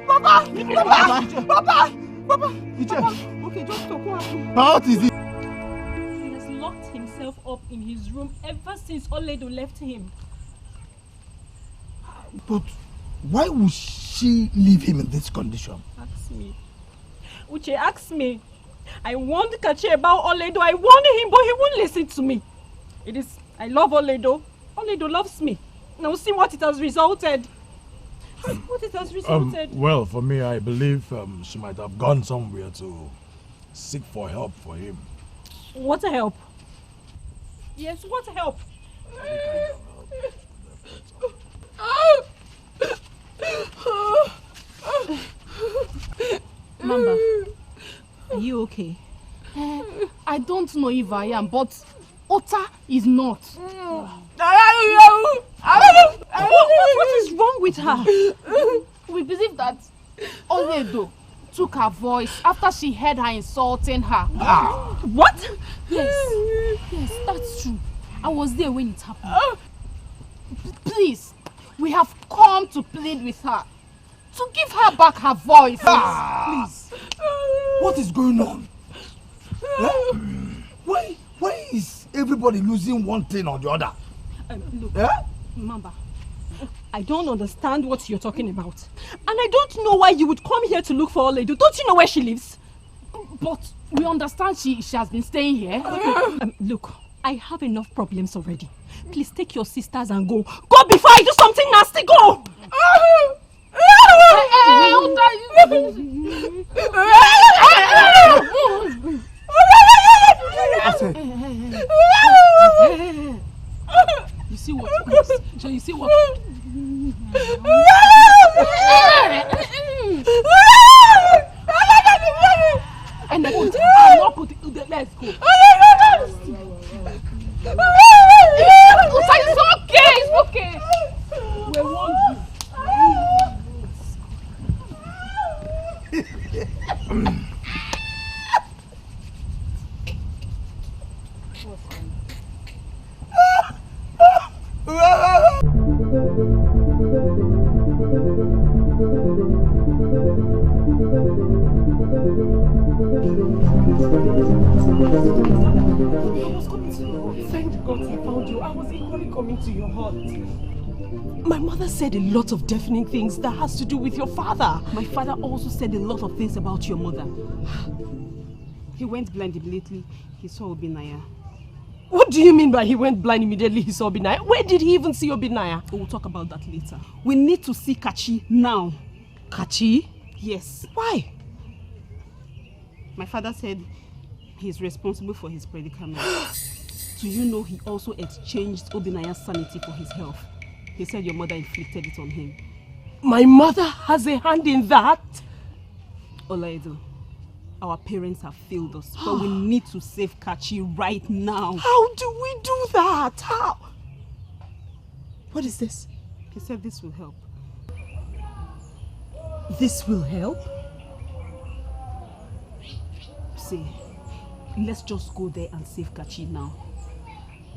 Papa! Okay, just talk. What happened? What is it? He has locked himself up in his room ever since Oledo left him. But why would she leave him in this condition? Ask me. Uche, ask me. I warned Kachi about Oledo. I warned him, but he won't listen to me. I love Oledo. Oledo loves me. Now see what it has resulted. Well, for me, I believe she might have gone somewhere to seek for help for him. What help? Yes, what help? Mamba, are you okay? I don't know if I am, but Ota is not. What is wrong with her? We believe that Oledo took her voice after she heard her insulting her. What? Yes, that's true. I was there when it happened. Please, we have come to plead with her to give her back her voice. Please. What is going on? Why is everybody losing one thing or the other? Look, Mamba, I don't understand what you're talking about. And I don't know why you would come here to look for Oledo. Don't you know where she lives? But we understand she has been staying here. Look, I have enough problems already. Please take your sisters and go. Go before I do something nasty. Go! You see what? Shall you see what? And I'm not putting. Let's go. It's okay. It's okay. We want you. was coming to your hut. Thank God I found you. I was equally coming to your hut. My mother said a lot of deafening things that has to do with your father. My father also said a lot of things about your mother. He went blind immediately. He saw Obinaya. What do you mean by he went blind immediately he saw Obinaya? Where did he even see Obinaya? We'll talk about that later. We need to see Kachi now. Kachi? Yes. Why? My father said he's responsible for his predicament. Do you know he also exchanged Obinaya's sanity for his health? He said your mother inflicted it on him. My mother has a hand in that? Olaido, our parents have failed us, but we need to save Kachi right now. How do we do that? How? What is this? He said this will help. This will help? See, let's just go there and save Kachi now.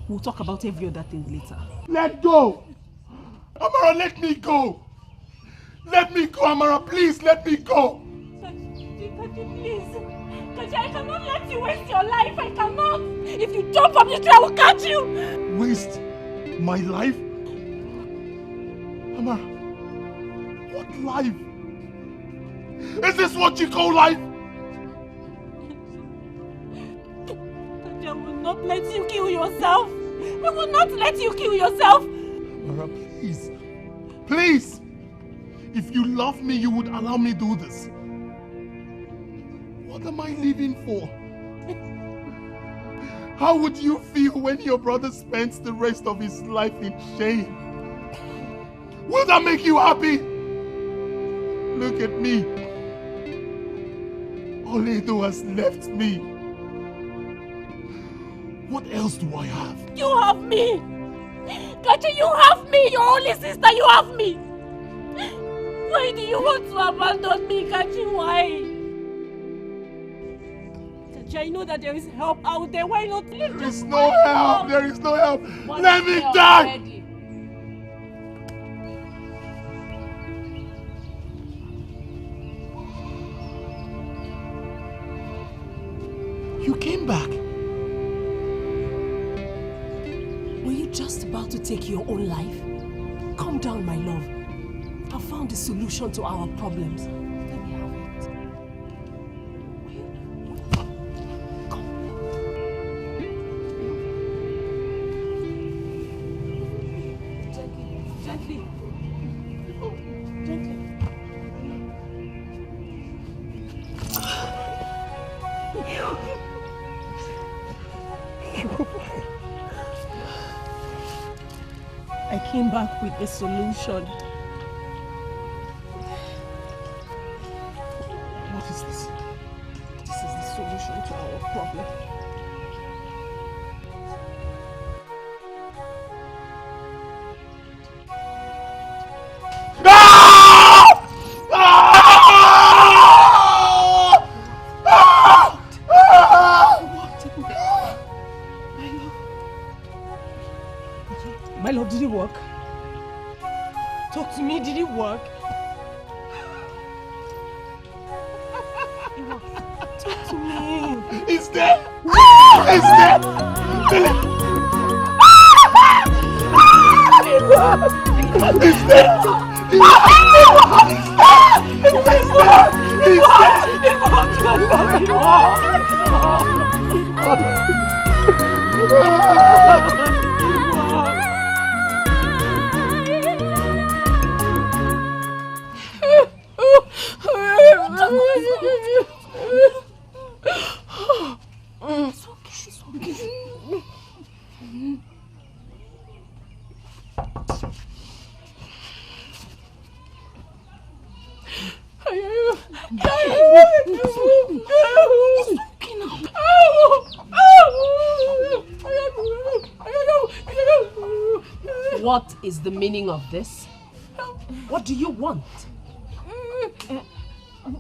We'll talk about every other thing later. Let go! Amara, let me go! Let me go, Amara, please, let me go! Kachi, please. Kachi, I cannot let you waste your life. I cannot. If you jump from the tree, I will catch you. Waste my life? Amara, what life? Is this what you call life? Kachi, I will not let you kill yourself. I will not let you kill yourself. Amara, please. Please! If you love me, you would allow me to do this. What am I living for? How would you feel when your brother spends the rest of his life in shame? Will that make you happy? Look at me. Oledo has left me. What else do I have? You have me. Kachi, you have me. Your only sister, you have me. Why do you want to abandon me, Kachi? Why? Kachi, I know that there is help out there. Why not? There is no help. There is no help. Let me die. Already. You came back. Were you just about to take your own life? Calm down, my love. I found a solution to our problems. Let me have it. Gently. Gently. I came back with a solution. What is this? This is the solution to our problem. My love, did it work? Talk to me, did it work? Talk to me. It's there! It's there! It's there! What is the meaning of this? What do you want?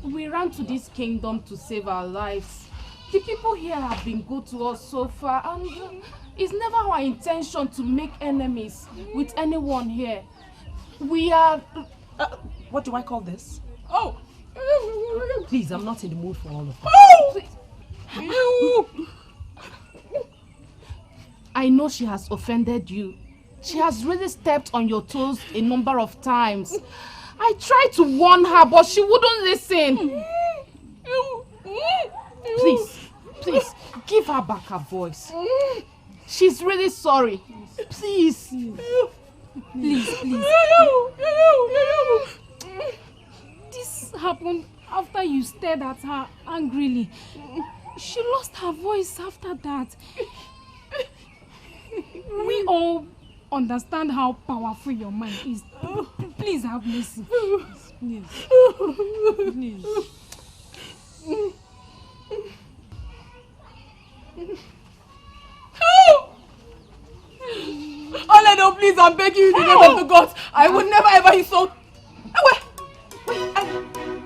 We ran to this kingdom to save our lives. The people here have been good to us so far, and it's never our intention to make enemies with anyone here. We are... what do I call this? Oh, Please, I'm not in the mood for all of that. Oh! I know she has offended you. She has really stepped on your toes a number of times. I tried to warn her, but she wouldn't listen. Please, give her back her voice. She's really sorry. Please. Please. This happened after you stared at her angrily. She lost her voice after that. We all understand how powerful your mind is. Please have mercy. Please. Oledo, please, I'm begging you in the name of the gods. I would never ever insult. Wait.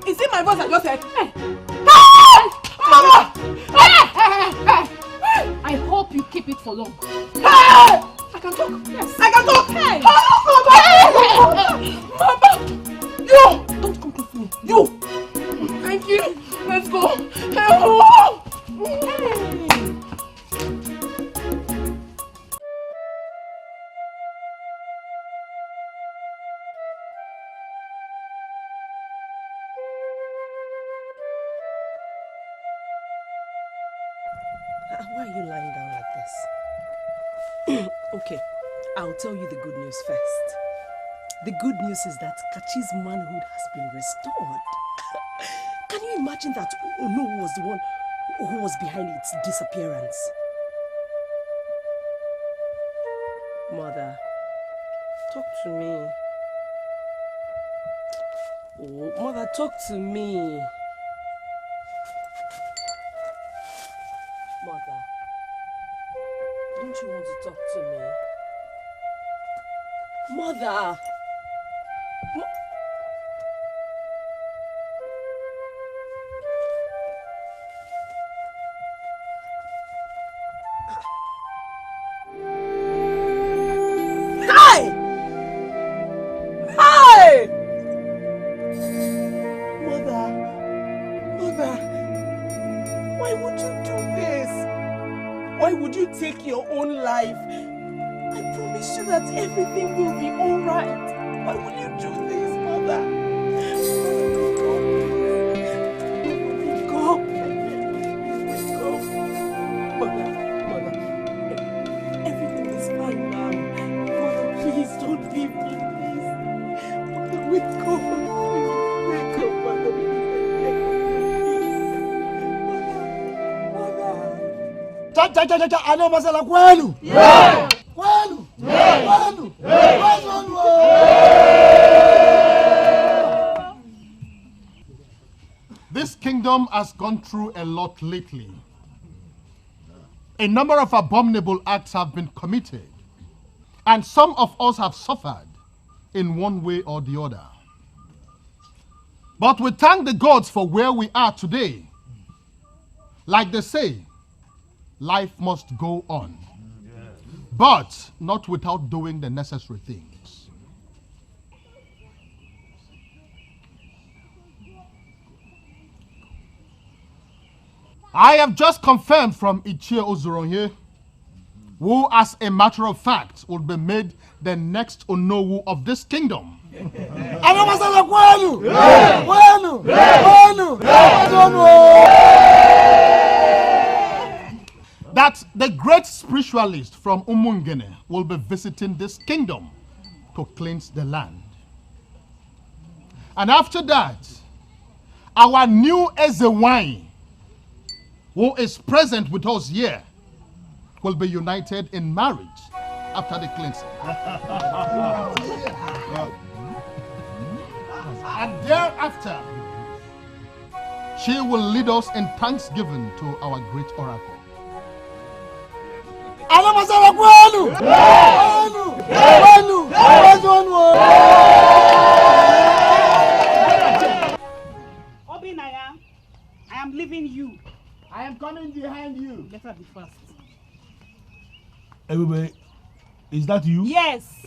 Is it my voice I just heard? Mama! I hope you keep it for long. I can talk. Yes, I can talk. Mama! You! Don't come close to me. You! Thank you. Let's go. Why are you lying down like this? Okay, I'll tell you the good news first. The good news is that Kachi's manhood has been restored. Can you imagine that Ono was the one who was behind its disappearance? Mother, talk to me. Oh, Mother, talk to me. Mother, don't you want to talk to me? Mother! Hi! Mother! Why would you do this? Why would you take your own life? I promise you that everything will be alright. Why would you do this, Mother? Go. Mother. Everything is fine now. Mother, please don't leave me, please. Mother, wake up. Wake up, Mother, please. Ano masala kwenu? Yeah. Kwenu? This kingdom has gone through a lot lately. A number of abominable acts have been committed, and some of us have suffered in one way or the other. But we thank the gods for where we are today. Like they say, life must go on, but not without doing the necessary things. I have just confirmed from Ichie Ozuronye, who as a matter of fact will be made the next Onowu of this kingdom. Ano masala kwenu? Kwenu? That the great spiritualist from Umungene will be visiting this kingdom to cleanse the land. And after that, our new Ezewine, who is present with us here, will be united in marriage after the cleansing. And thereafter, she will lead us in thanksgiving to our great oracle. Ano masala kwenu? Obinaya, I am leaving you. I am coming behind you. Better be fast. Everybody, is that you? Yes.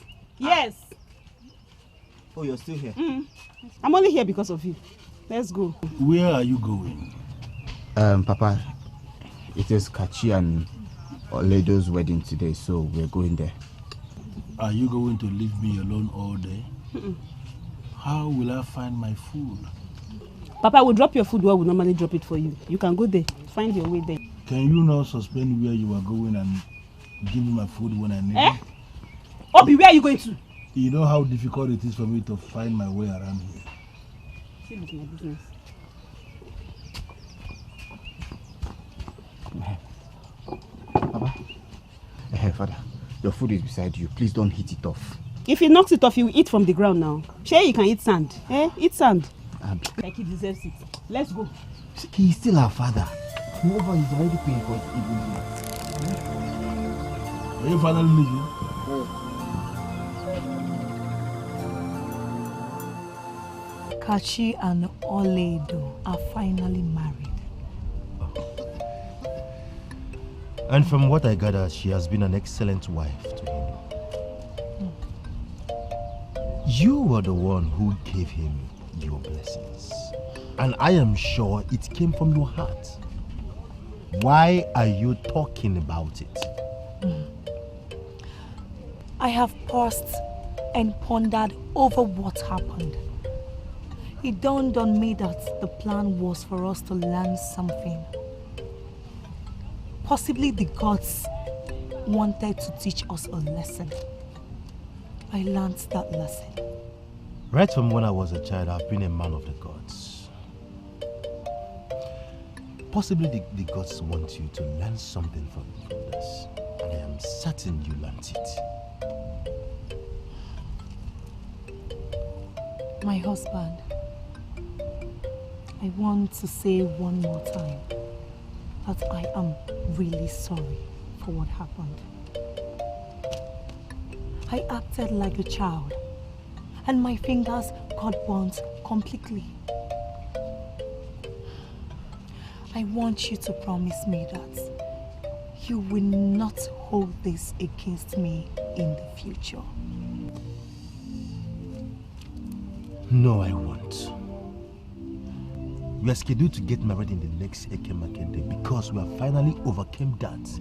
Oh, you're still here? I'm only here because of you. Let's go. Where are you going? Papa, it is Kachi and Oledo's wedding today, so we're going there. Are you going to leave me alone all day? How will I find my food? Papa will drop your food where we normally drop it for you. You can go there. Find your way there. Can you not suspend where you are going and give me my food when I need it? Obi, where are you going to? You know how difficult it is for me to find my way around here. See, it's my business. Papa? Father, your food is beside you. Please don't hit it off. If he knocks it off, you eat from the ground now. Sure, you can eat sand. Eat sand. Like he deserves it. Let's go. He's still our father. Moreover, he's already paying for his evil. Are you finally leaving? Kachi and Oledo are finally married. And from what I gather, she has been an excellent wife to him. You were the one who gave him your blessings. And I am sure it came from your heart. Why are you talking about it? I have paused and pondered over what happened. It dawned on me that the plan was for us to learn something. Possibly the gods wanted to teach us a lesson. I learned that lesson. Right from when I was a child, I've been a man of the gods. Possibly the gods want you to learn something from this, and I am certain you learned it. My husband, I want to say one more time that I am really sorry for what happened. I acted like a child, and my fingers got burnt completely. I want you to promise me that you will not hold this against me in the future. No, I won't. We are scheduled to get married in the next Eke Market Day because we have finally overcome that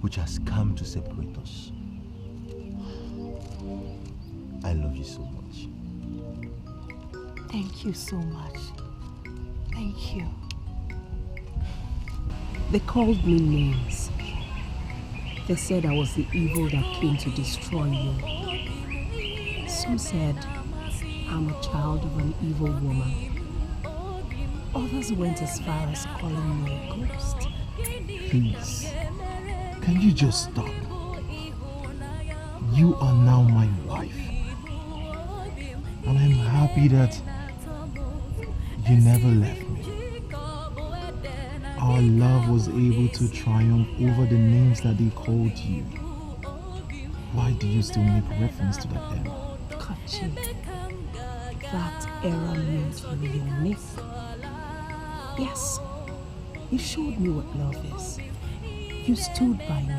which has come to separate us. I love you so much. Thank you so much. Thank you. They called me names. They said I was the evil that came to destroy you. Some said I'm a child of an evil woman. Others went as far as calling me a ghost. Please, can you just stop? You are now my wife. And I'm happy that you never left me. Our love was able to triumph over the names that they called you. Why do you still make reference to that era? Kachi, that era means unique. Yes, you showed me what love is. You stood by me.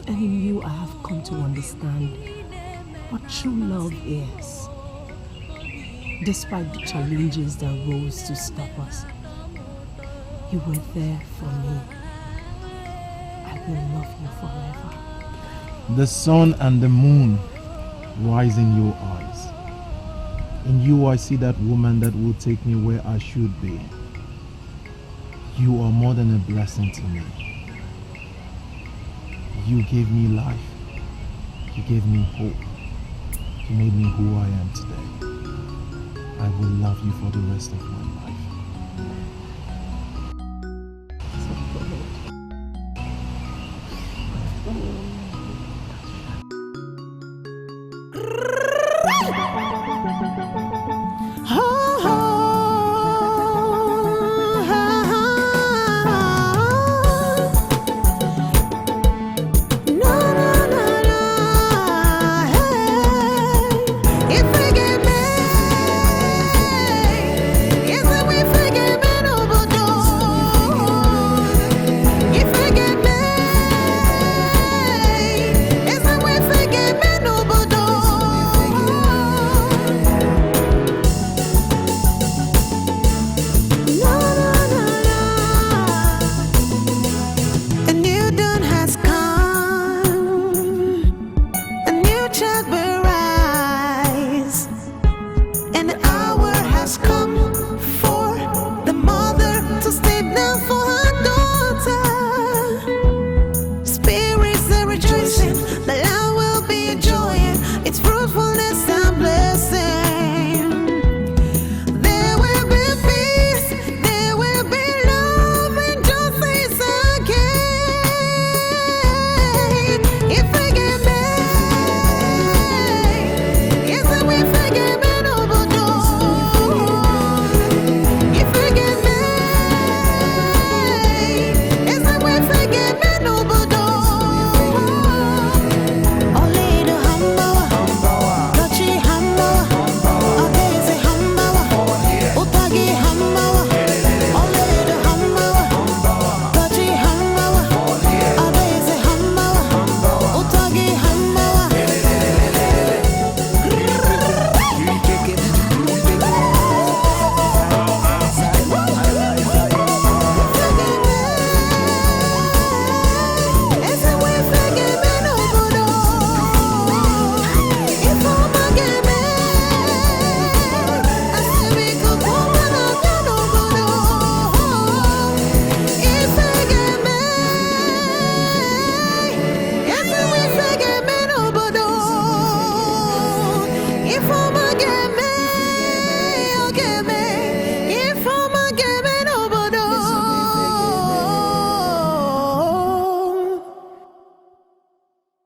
And in you I have come to understand what true love is. Despite the challenges that rose to stop us, you were there for me. I will love you forever. The sun and the moon rise in your eyes. In you I see that woman that will take me where I should be. You are more than a blessing to me. You gave me life. You gave me hope. You made me who I am today. I will love you for the rest of my life.